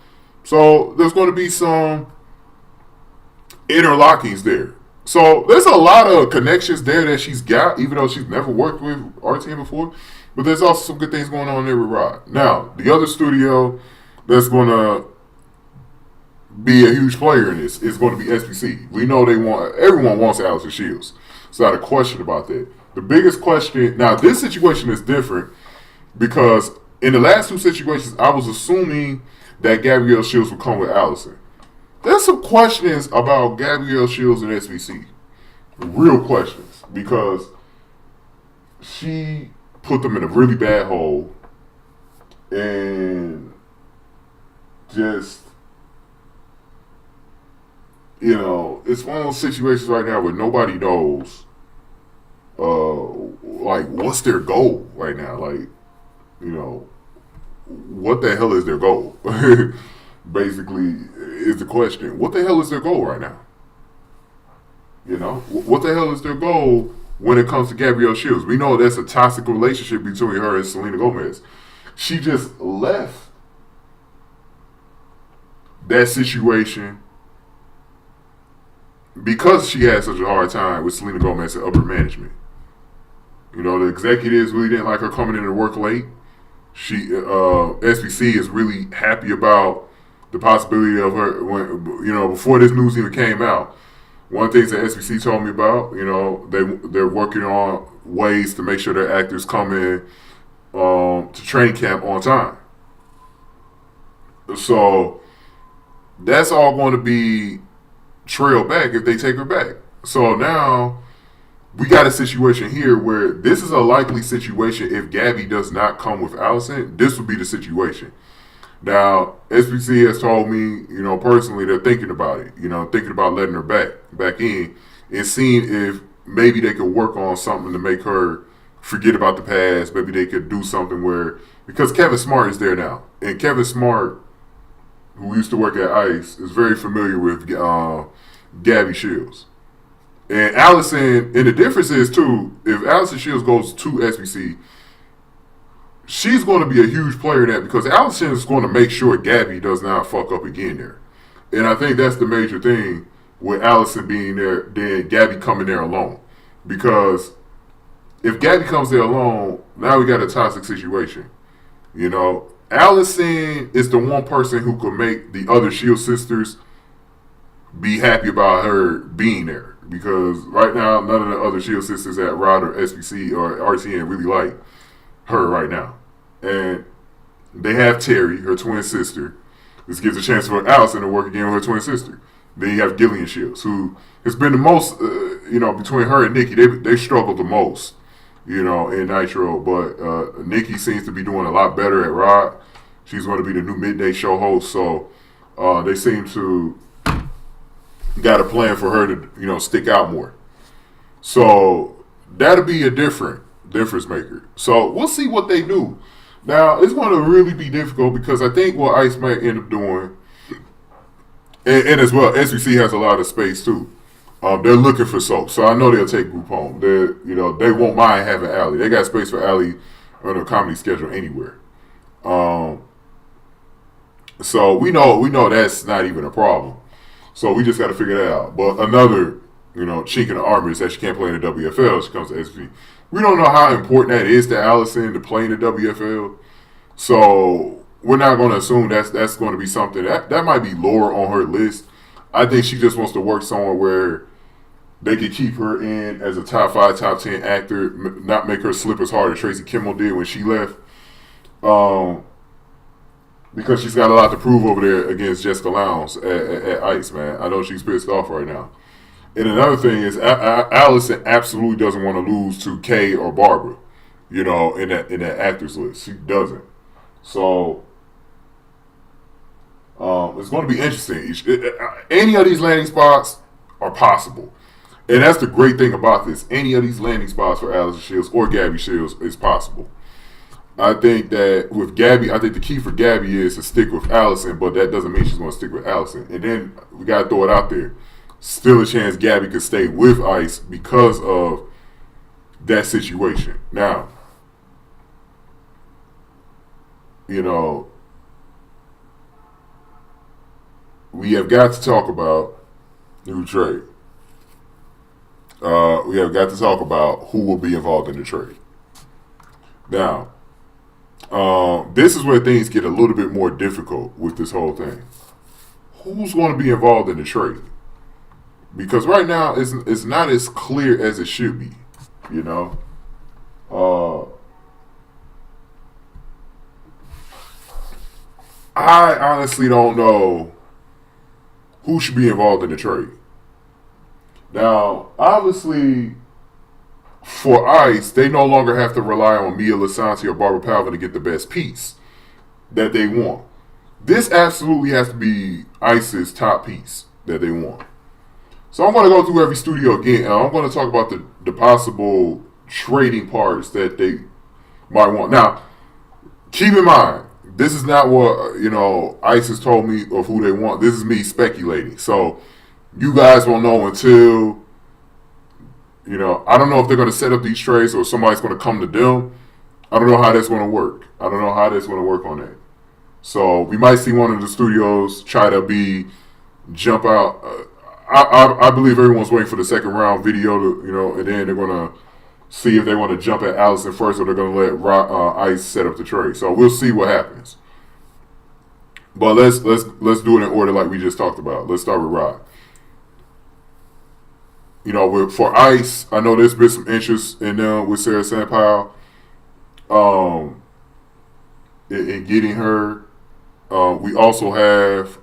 So there's going to be some interlockings there. So there's a lot of connections there that she's got, even though she's never worked with RTN before. But there's also some good things going on there with Rod. Now, the other studio that's going to be a huge player in this is going to be SBC. We know everyone wants Allison Shields. It's not a question about that. The biggest question, now this situation is different, because in the last two situations, I was assuming that Gabrielle Shields would come with Allison. There's some questions about Gabrielle Shields and SBC. Real questions. Because she put them in a really bad hole. And just, it's one of those situations right now where nobody knows, what's their goal right now. What the hell is their goal? Basically, is the question. What the hell is their goal right now? What the hell is their goal when it comes to Gabrielle Shields? We know there's a toxic relationship between her and Selena Gomez. She just left that situation because she had such a hard time with Selena Gomez and upper management. The executives really didn't like her coming in to work late. SBC is really happy about the possibility of her before this news even came out. One of the things that SBC told me about, they're working on ways to make sure their actors come in to training camp on time. So that's all going to be trailed back if they take her back. So now we got a situation here where this is a likely situation. If Gabby does not come with Allison, this would be the situation. Now, SBC has told me, personally, they're thinking about it, thinking about letting her back in and seeing if maybe they could work on something to make her forget about the past. Maybe they could do something where, because Kevin Smart is there now, and Kevin Smart, who used to work at ICE, is very familiar with Gabby Shields. And Allison, and the difference is too, if Allison Shields goes to SBC, she's going to be a huge player in that because Allison is going to make sure Gabby does not fuck up again there. And I think that's the major thing with Allison being there, then Gabby coming there alone. Because if Gabby comes there alone, now we got a toxic situation. You know, Allison is the one person who could make the other Shield sisters be happy about her being there. Because right now, none of the other Shield sisters at ROD or SBC or RTN really like her right now. And they have Terry, her twin sister. This gives a chance for Allison to work again with her twin sister. Then you have Gillian Shields, who has been the most, between her and Nikki, they struggled the most, in NITRO. But Nikki seems to be doing a lot better at ROD. She's going to be the new midday show host. So they seem to got a plan for her to, stick out more. So that'll be a difference maker. So we'll see what they do. Now, it's going to really be difficult because I think what ICE might end up doing, and as well, SBC has a lot of space too. They're looking for soap, so I know they'll take Group home. They won't mind having Allie. They got space for Allie on a comedy schedule anywhere. So we know that's not even a problem. So we just got to figure that out. But another, chink in the armor is that she can't play in the WFL. She comes to SBC. We don't know how important that is to Allison to play in the WFL. So we're not going to assume that's going to be something. That might be lower on her list. I think she just wants to work somewhere where they could keep her in as a top 5, top 10 actor, not make her slip as hard as Tracy Kimmel did when she left. Because she's got a lot to prove over there against Jessica Lowndes at ICE, man. I know she's pissed off right now. And another thing is, Allison absolutely doesn't want to lose to Kay or Barbara, in that actors list. She doesn't. So it's going to be interesting. Any of these landing spots are possible. And that's the great thing about this. Any of these landing spots for Allison Shields or Gabby Shields is possible. I think that with Gabby, the key for Gabby is to stick with Allison, but that doesn't mean she's going to stick with Allison. And then we got to throw it out there. Still a chance Gabby could stay with ICE because of that situation. Now, we have got to talk about new trade. We have got to talk about who will be involved in the trade. Now, this is where things get a little bit more difficult with this whole thing. Who's going to be involved in the trade? Because right now, it's not as clear as it should be, I honestly don't know who should be involved in the trade. Now, obviously, for ICE, they no longer have to rely on Mia Lisanti or Barbara Palvin to get the best piece that they want. This absolutely has to be ICE's top piece that they want. So I'm going to go through every studio again, and I'm going to talk about the possible trading parts that they might want. Now, keep in mind, this is not what, ICE has told me of who they want. This is me speculating. So you guys won't know until, I don't know if they're going to set up these trades or somebody's going to come to them. I don't know how that's going to work. I don't know how that's going to work on that. So we might see one of the studios try to jump out. I believe everyone's waiting for the second round video to, and then they're going to see if they want to jump at Allison first or they're going to let ICE set up the trade. So we'll see what happens. But let's do it in order like we just talked about. Let's start with ROD. For ICE, I know there's been some interest in them with Sarah Sampaio, in getting her. We also have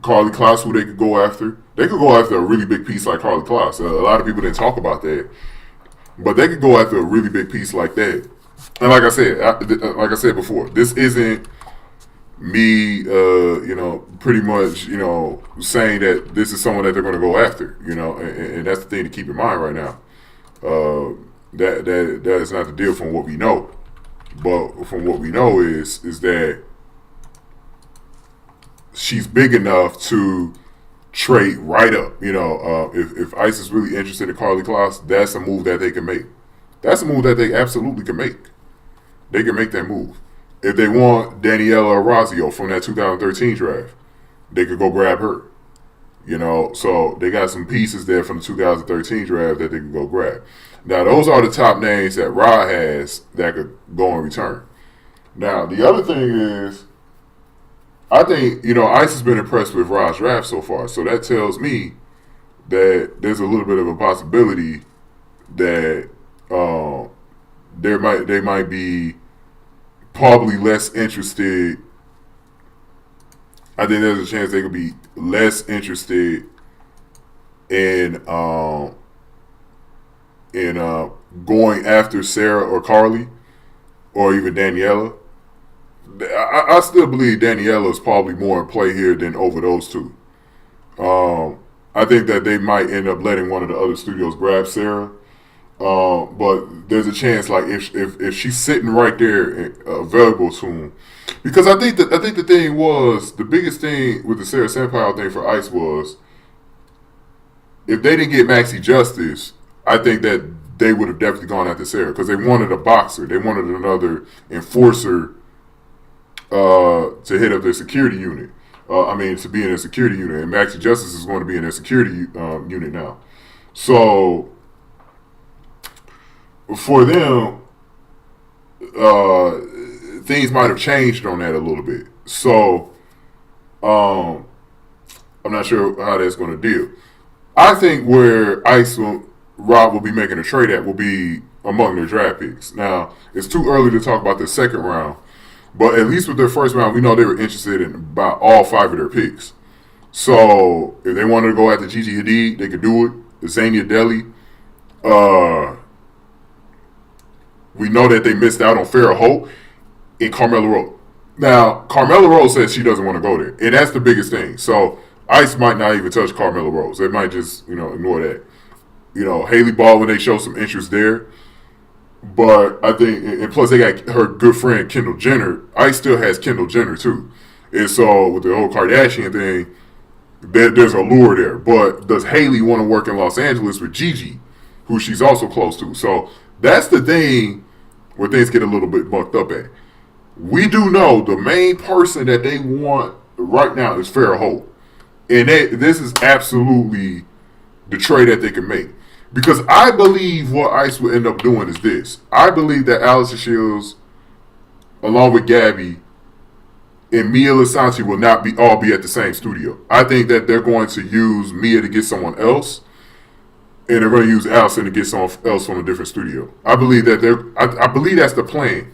Carly Kloss, who they could go after. They could go after a really big piece like Carly Kloss. A lot of people didn't talk about that, but they could go after a really big piece like that. And like I said before, this isn't me, pretty much, saying that this is someone that they're going to go after, and that's the thing to keep in mind right now. That is not the deal from what we know, but from what we know is that she's big enough to trade right up. If ICE is really interested in Carly Kloss, that's a move that they can make. That's a move that they absolutely can make. They can make that move. If they want Daniela Orazio from that 2013 draft, they could go grab her. So they got some pieces there from the 2013 draft that they can go grab. Now, those are the top names that Rod has that could go in return. Now, the other thing is, I think, ICE has been impressed with Rod's draft so far. So that tells me that there's a little bit of a possibility that they might be probably less interested. I think there's a chance they could be less interested in going after Sarah or Carly or even Daniela. I still believe Daniela is probably more in play here than over those two. I think that they might end up letting one of the other studios grab Sarah. But there's a chance, like if she's sitting right there available to him, because I think the thing was, the biggest thing with the Sarah Sampaio thing for ICE was, if they didn't get Maxie Justice, I think that they would have definitely gone after Sarah because they wanted a boxer, they wanted another enforcer to hit up their security unit. To be in a security unit, and Maxie Justice is going to be in their security unit now. So for them, things might have changed on that a little bit. So I'm not sure how that's going to deal. I think where Rob will be making a trade at will be among their draft picks. Now, it's too early to talk about the second round, but at least with their first round, we know they were interested in about all 5 of their picks. So if they wanted to go after Gigi Hadid, they could do it. Zania Deli. We know that they missed out on Farrah Hope and Carmella Rose. Now, Carmella Rose says she doesn't want to go there, and that's the biggest thing. So ICE might not even touch Carmella Rose. They might just, ignore that. Haley Baldwin, they show some interest there. But I think, and plus they got her good friend Kendall Jenner. ICE still has Kendall Jenner too. And so with the whole Kardashian thing, there's a lure there. But does Haley want to work in Los Angeles with Gigi, who she's also close to? So that's the thing where things get a little bit bucked up at. We do know the main person that they want right now is Farrah Hope. And this is absolutely the trade that they can make. Because I believe what ICE will end up doing is this. I believe that Allison Shields, along with Gabby, and Mia Lisanti will not all be at the same studio. I think that they're going to use Mia to get someone else, and they're going to use Allison to get someone else from a different studio. I believe that I believe that's the plan.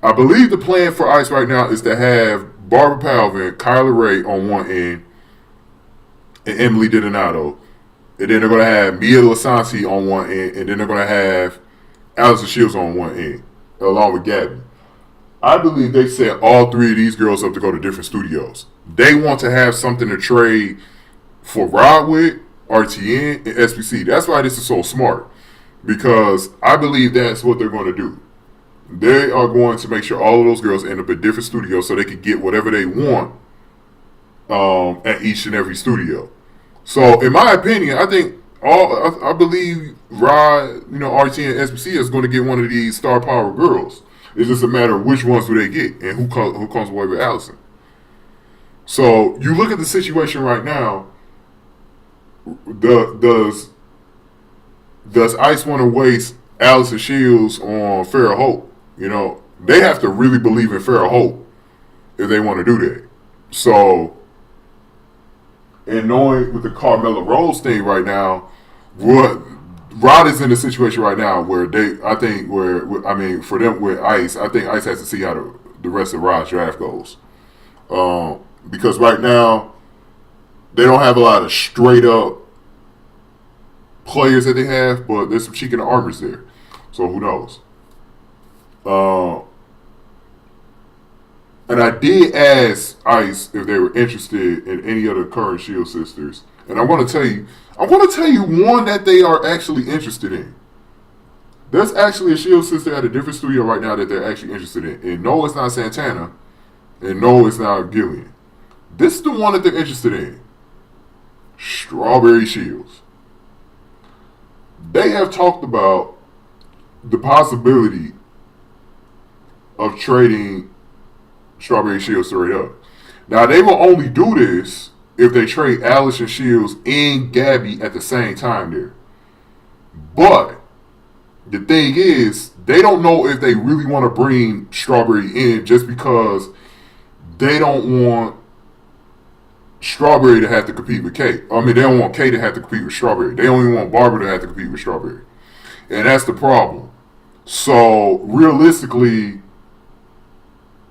I believe the plan for ICE right now is to have Barbara Palvin, Kyla Ray on one end, and Emily Donato. And then they're going to have Mia Lisanti on one end, and then they're going to have Allison Shields on one end, along with Gabby. I believe they set all 3 of these girls up to go to different studios. They want to have something to trade for Rod with, RTN, and SBC. That's why this is so smart, because I believe that's what they're going to do. They are going to make sure all of those girls end up at different studios so they can get whatever they want at each and every studio. So, in my opinion, I think I believe Rod, RT and SBC is going to get one of these star power girls. It's just a matter of which ones do they get and who comes away with Allison. So, you look at the situation right now. Does ICE want to waste Allison Shields on Farrah Hope? They have to really believe in Farrah Hope if they want to do that. So, and knowing with the Carmella Rose thing right now, Rod is in a situation right now where for them with ICE, I think ICE has to see how the rest of Rod's draft goes. Because right now, they don't have a lot of straight up players that they have, but there's some cheek in the armors there. So who knows? And I did ask Ice if they were interested in any of the current Shield sisters. And I want to tell you one that they are actually interested in. There's actually a Shield sister at a different studio right now that they're actually interested in. And no, it's not Santana. And no, it's not Gillian. This is the one that they're interested in. Strawberry Shields. They have talked about the possibility of trading Strawberry Shields straight up. Now, they will only do this if they trade Alice and Shields and Gabby at the same time there. But the thing is, they don't know if they really want to bring Strawberry in just because they don't want Strawberry to have to compete with Kate. I mean, they don't want Kate to have to compete with Strawberry. They don't even want Barbara to have to compete with Strawberry. And that's the problem. So, realistically,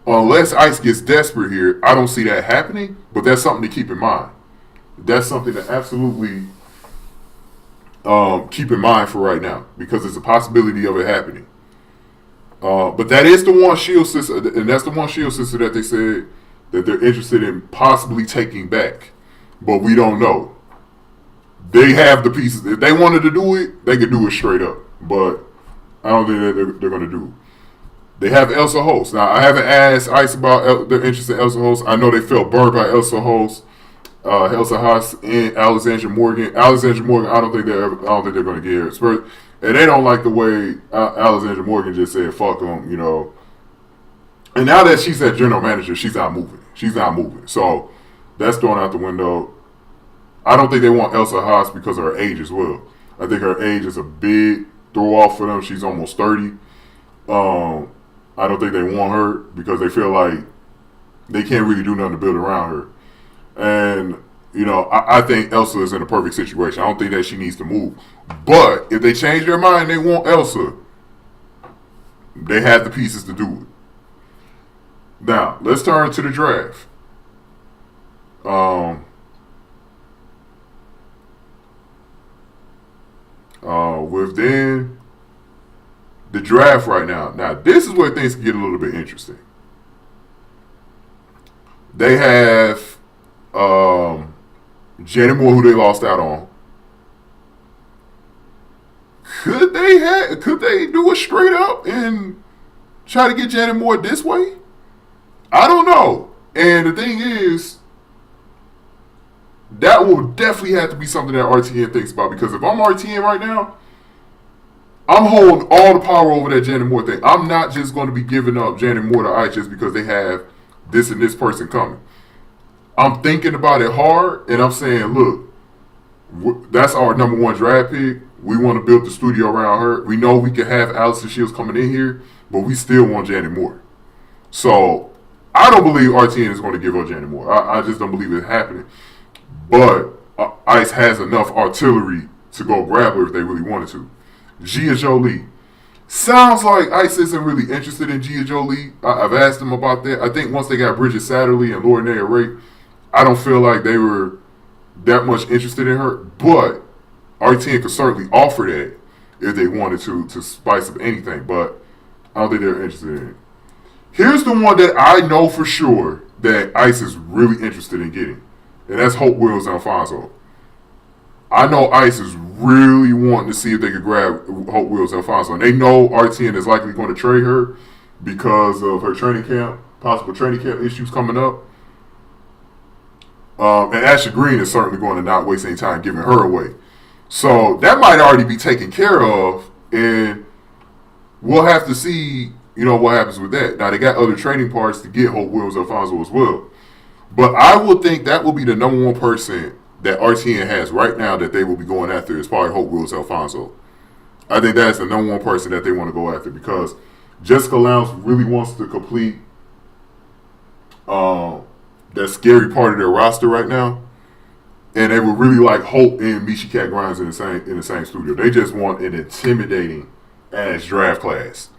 unless Ice gets desperate here, I don't see that happening. But that's something to keep in mind. That's something to absolutely keep in mind for right now. Because there's a possibility of it happening. But that is the one Shield sister, and that's the one Shield sister that they said that they're interested in possibly taking back. But we don't know. They have the pieces. If they wanted to do it, they could do it straight up. But I don't think that they're going to do it. They have Elsa Host. Now, I haven't asked Ice about their interest in Elsa Host. I know they felt burned by Elsa Host, Elsa Haas, and Alexandra Morgan. Alexandra Morgan, I don't think they're going to get her. And they don't like the way Alexandra Morgan just said, fuck them, you know. And now that she's that general manager, she's not moving. So that's thrown out the window. I don't think they want Elsa Haas because of her age as well. I think her age is a big throw off for them. She's almost 30. I don't think they want her because they feel like they can't really do nothing to build around her. And, you know, I think Elsa is in a perfect situation. I don't think that she needs to move. But if they change their mind, they want Elsa. They have the pieces to do it. Now, let's turn to the draft. Within the draft right now. Now, this is where things get a little bit interesting. They have Janet Moore, who they lost out on. Could they do it straight up and try to get Janet Moore this way? I don't know. And the thing is, that will definitely have to be something that RTN thinks about. Because if I'm RTN right now, I'm holding all the power over that Janet Moore thing. I'm not just going to be giving up Janet Moore to Ice just because they have this and this person coming. I'm thinking about it hard, and I'm saying, look, that's our number one draft pick. We want to build the studio around her. We know we can have Allison Shields coming in here, but we still want Janet Moore. So I don't believe RTN is going to give up Janet Moore. I just don't believe it's happening. But Ice has enough artillery to go grab her if they really wanted to. Gia Jolie. Sounds like Ice isn't really interested in Gia Jolie. I've asked them about that. I think once they got Bridget Satterley and Lauren Ray, I don't feel like they were that much interested in her. But RTN could certainly offer that if they wanted to spice up anything. But I don't think they're interested in it. Here's the one that I know for sure that Ice is really interested in getting. And that's Hope Wills Alfonso. I know Ice is really wanting to see if they could grab Hope Wills Alfonso. And they know RTN is likely going to trade her because of her training camp, possible training camp issues coming up. And Ashley Green is certainly going to not waste any time giving her away. So that might already be taken care of. And we'll have to see, you know, what happens with that. Now, they got other training parts to get Hope Wills Alfonso as well. But I will think that will be the number one person that RTN has right now that they will be going after is probably Hope Wills Alfonso. I think that's the number one person that they want to go after because Jessica Lowndes really wants to complete that scary part of their roster right now. And they would really like Hope and Misha Cat Grimes in the same studio. They just want an intimidating ass draft class.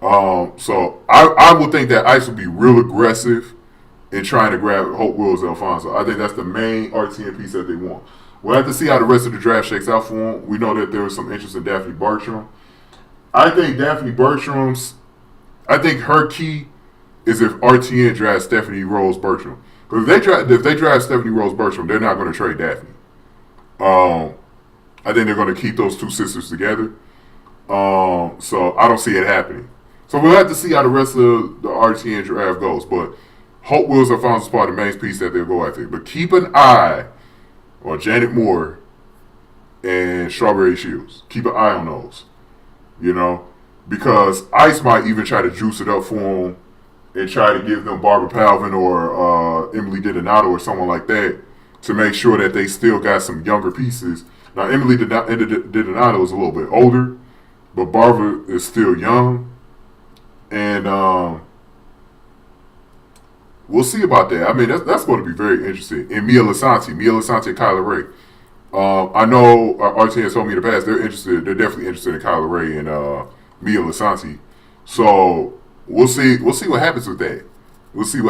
So I would think that Ice would be real aggressive in trying to grab Hope Wills Alfonso. I think that's the main RTN piece that they want. We'll have to see how the rest of the draft shakes out for them. We know that there was some interest in Daphne Bertram. I think Daphne Bertram's, I think her key is if RTN drafts Stephanie Rose Bertram. Because if they draft Stephanie Rose Bertram, they're not going to trade Daphne. I think they're going to keep those two sisters together. So I don't see it happening. So we'll have to see how the rest of the RTN draft goes. But Hope Wills are found as part of the main piece that they'll go after. But keep an eye on Janet Moore and Strawberry Shields. Keep an eye on those. You know, because Ice might even try to juice it up for them and try to give them Barbara Palvin or Emily Didinato or someone like that to make sure that they still got some younger pieces. Now, Emily Didinato is a little bit older, but Barbara is still young. And we'll see about that. I mean, that's going to be very interesting. And Mia Lisanti and Kyla Ray. I know RT has told me in the past they're definitely interested in Kyla Ray and Mia Lisanti. So we'll see what happens with that. Let's move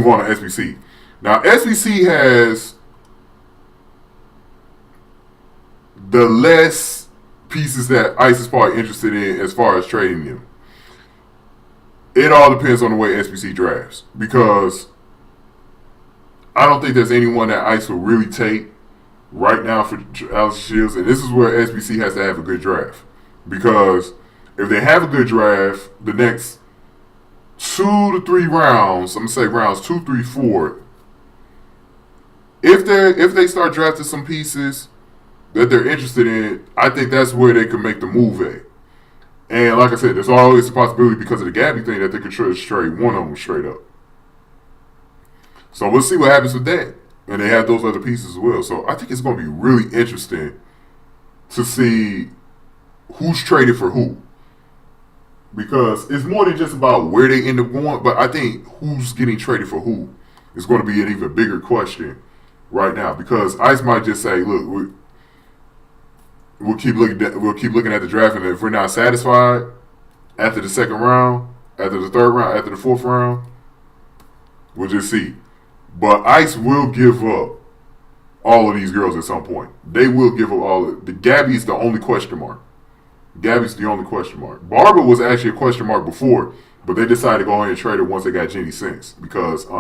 on to SBC. Now SBC has the less pieces that ICE is probably interested in as far as trading them. It all depends on the way SBC drafts, because I don't think there's anyone that ICE will really take right now for Alex Shields, and this is where SBC has to have a good draft, because if they have a good draft, the next 2 to 3 rounds, I'm gonna say rounds 2, 3, 4, if they start drafting some pieces that they're interested in, I think that's where they can make the move at. And like I said, there's always a possibility because of the Gabby thing that they could trade one of them straight up. So we'll see what happens with that. And they have those other pieces as well. So I think it's going to be really interesting to see who's traded for who. Because it's more than just about where they end up going, but I think who's getting traded for who is going to be an even bigger question right now. Because ICE might just say, look, we'll keep looking at the draft, and if we're not satisfied after the second round, after the third round, after the fourth round, we'll just see. But ICE will give up all of these girls at some point. They will give up all of the Gabby's the only question mark. Barbara was actually a question mark before, but they decided to go ahead and trade her once they got Jenny Sins, because they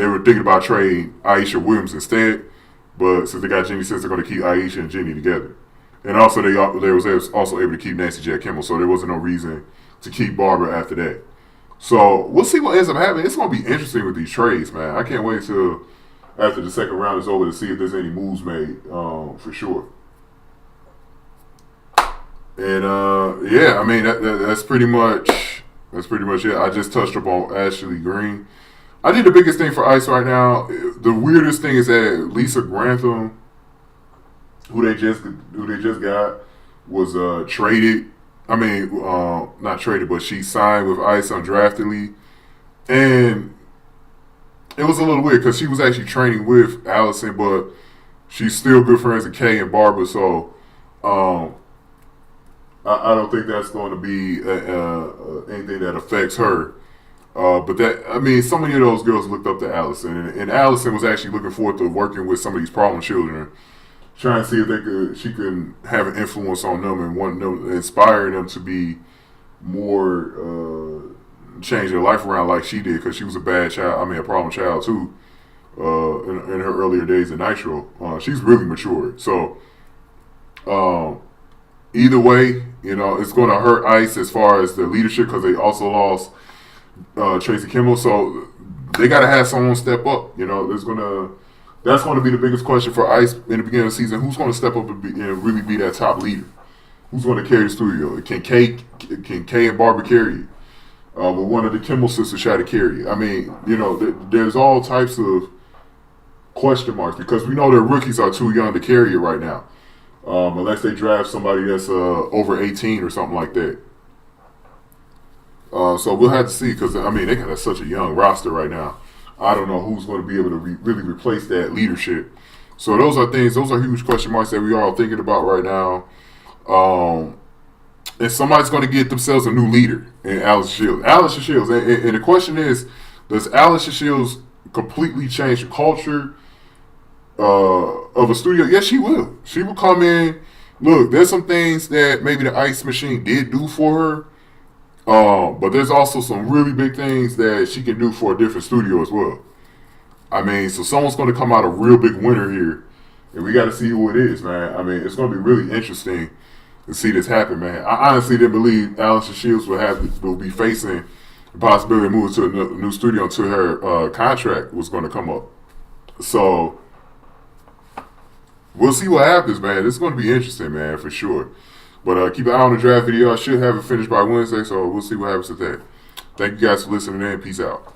were thinking about trading Aisha Williams instead. But since they got Jenny Sins, they're going to keep Aisha and Jenny together. And also, they was also able to keep Nancy Jack Kimmel, so there wasn't no reason to keep Barbara after that. So we'll see what ends up happening. It's going to be interesting with these trades, man. I can't wait till after the second round is over to see if there's any moves made, for sure. And yeah, I mean that's pretty much it. I just touched up on Ashley Green. I think the biggest thing for ICE right now, the weirdest thing is that Lisa Grantham, who they just got, was traded. I mean, not traded, but she signed with ICE undraftedly, and it was a little weird because she was actually training with Allison, but she's still good friends with Kay and Barbara. So I don't think that's going to be anything that affects her. But that, I mean, so many of those girls looked up to Allison, and Allison was actually looking forward to working with some of these problem children, trying to see if she can have an influence on them and want them, inspire them to be more, change their life around like she did, because she was a problem child too, in her earlier days in NITRO. She's really matured. So, either way, you know, it's going to hurt ICE as far as the leadership, because they also lost Tracy Kimmel, so they got to have someone step up. You know, that's going to be the biggest question for ICE in the beginning of the season. Who's going to step up and really be that top leader? Who's going to carry the studio? Can Kay and Barbara carry it? Will one of the Kimmel sisters try to carry it? I mean, you know, there's all types of question marks, because we know their rookies are too young to carry it right now, unless they draft somebody that's over 18 or something like that. So we'll have to see, because, I mean, they got such a young roster right now. I don't know who's going to be able to really replace that leadership. So those are huge question marks that we are all thinking about right now. And somebody's going to get themselves a new leader in Alicia Shields. And the question is, does Alicia Shields completely change the culture of a studio? Yes, she will. She will come in look, there's some things that maybe the ice machine did do for her. But there's also some really big things that she can do for a different studio as well. I mean, so someone's going to come out a real big winner here, and we got to see who it is, man. I mean, it's going to be really interesting to see this happen, man. I honestly didn't believe Allison Shields will be facing the possibility of moving to a new studio until her contract was going to come up. So we'll see what happens, man. This is going to be interesting, man, for sure. But keep an eye on the draft video. I should have it finished by Wednesday, so we'll see what happens with that. Thank you guys for listening in. Peace out.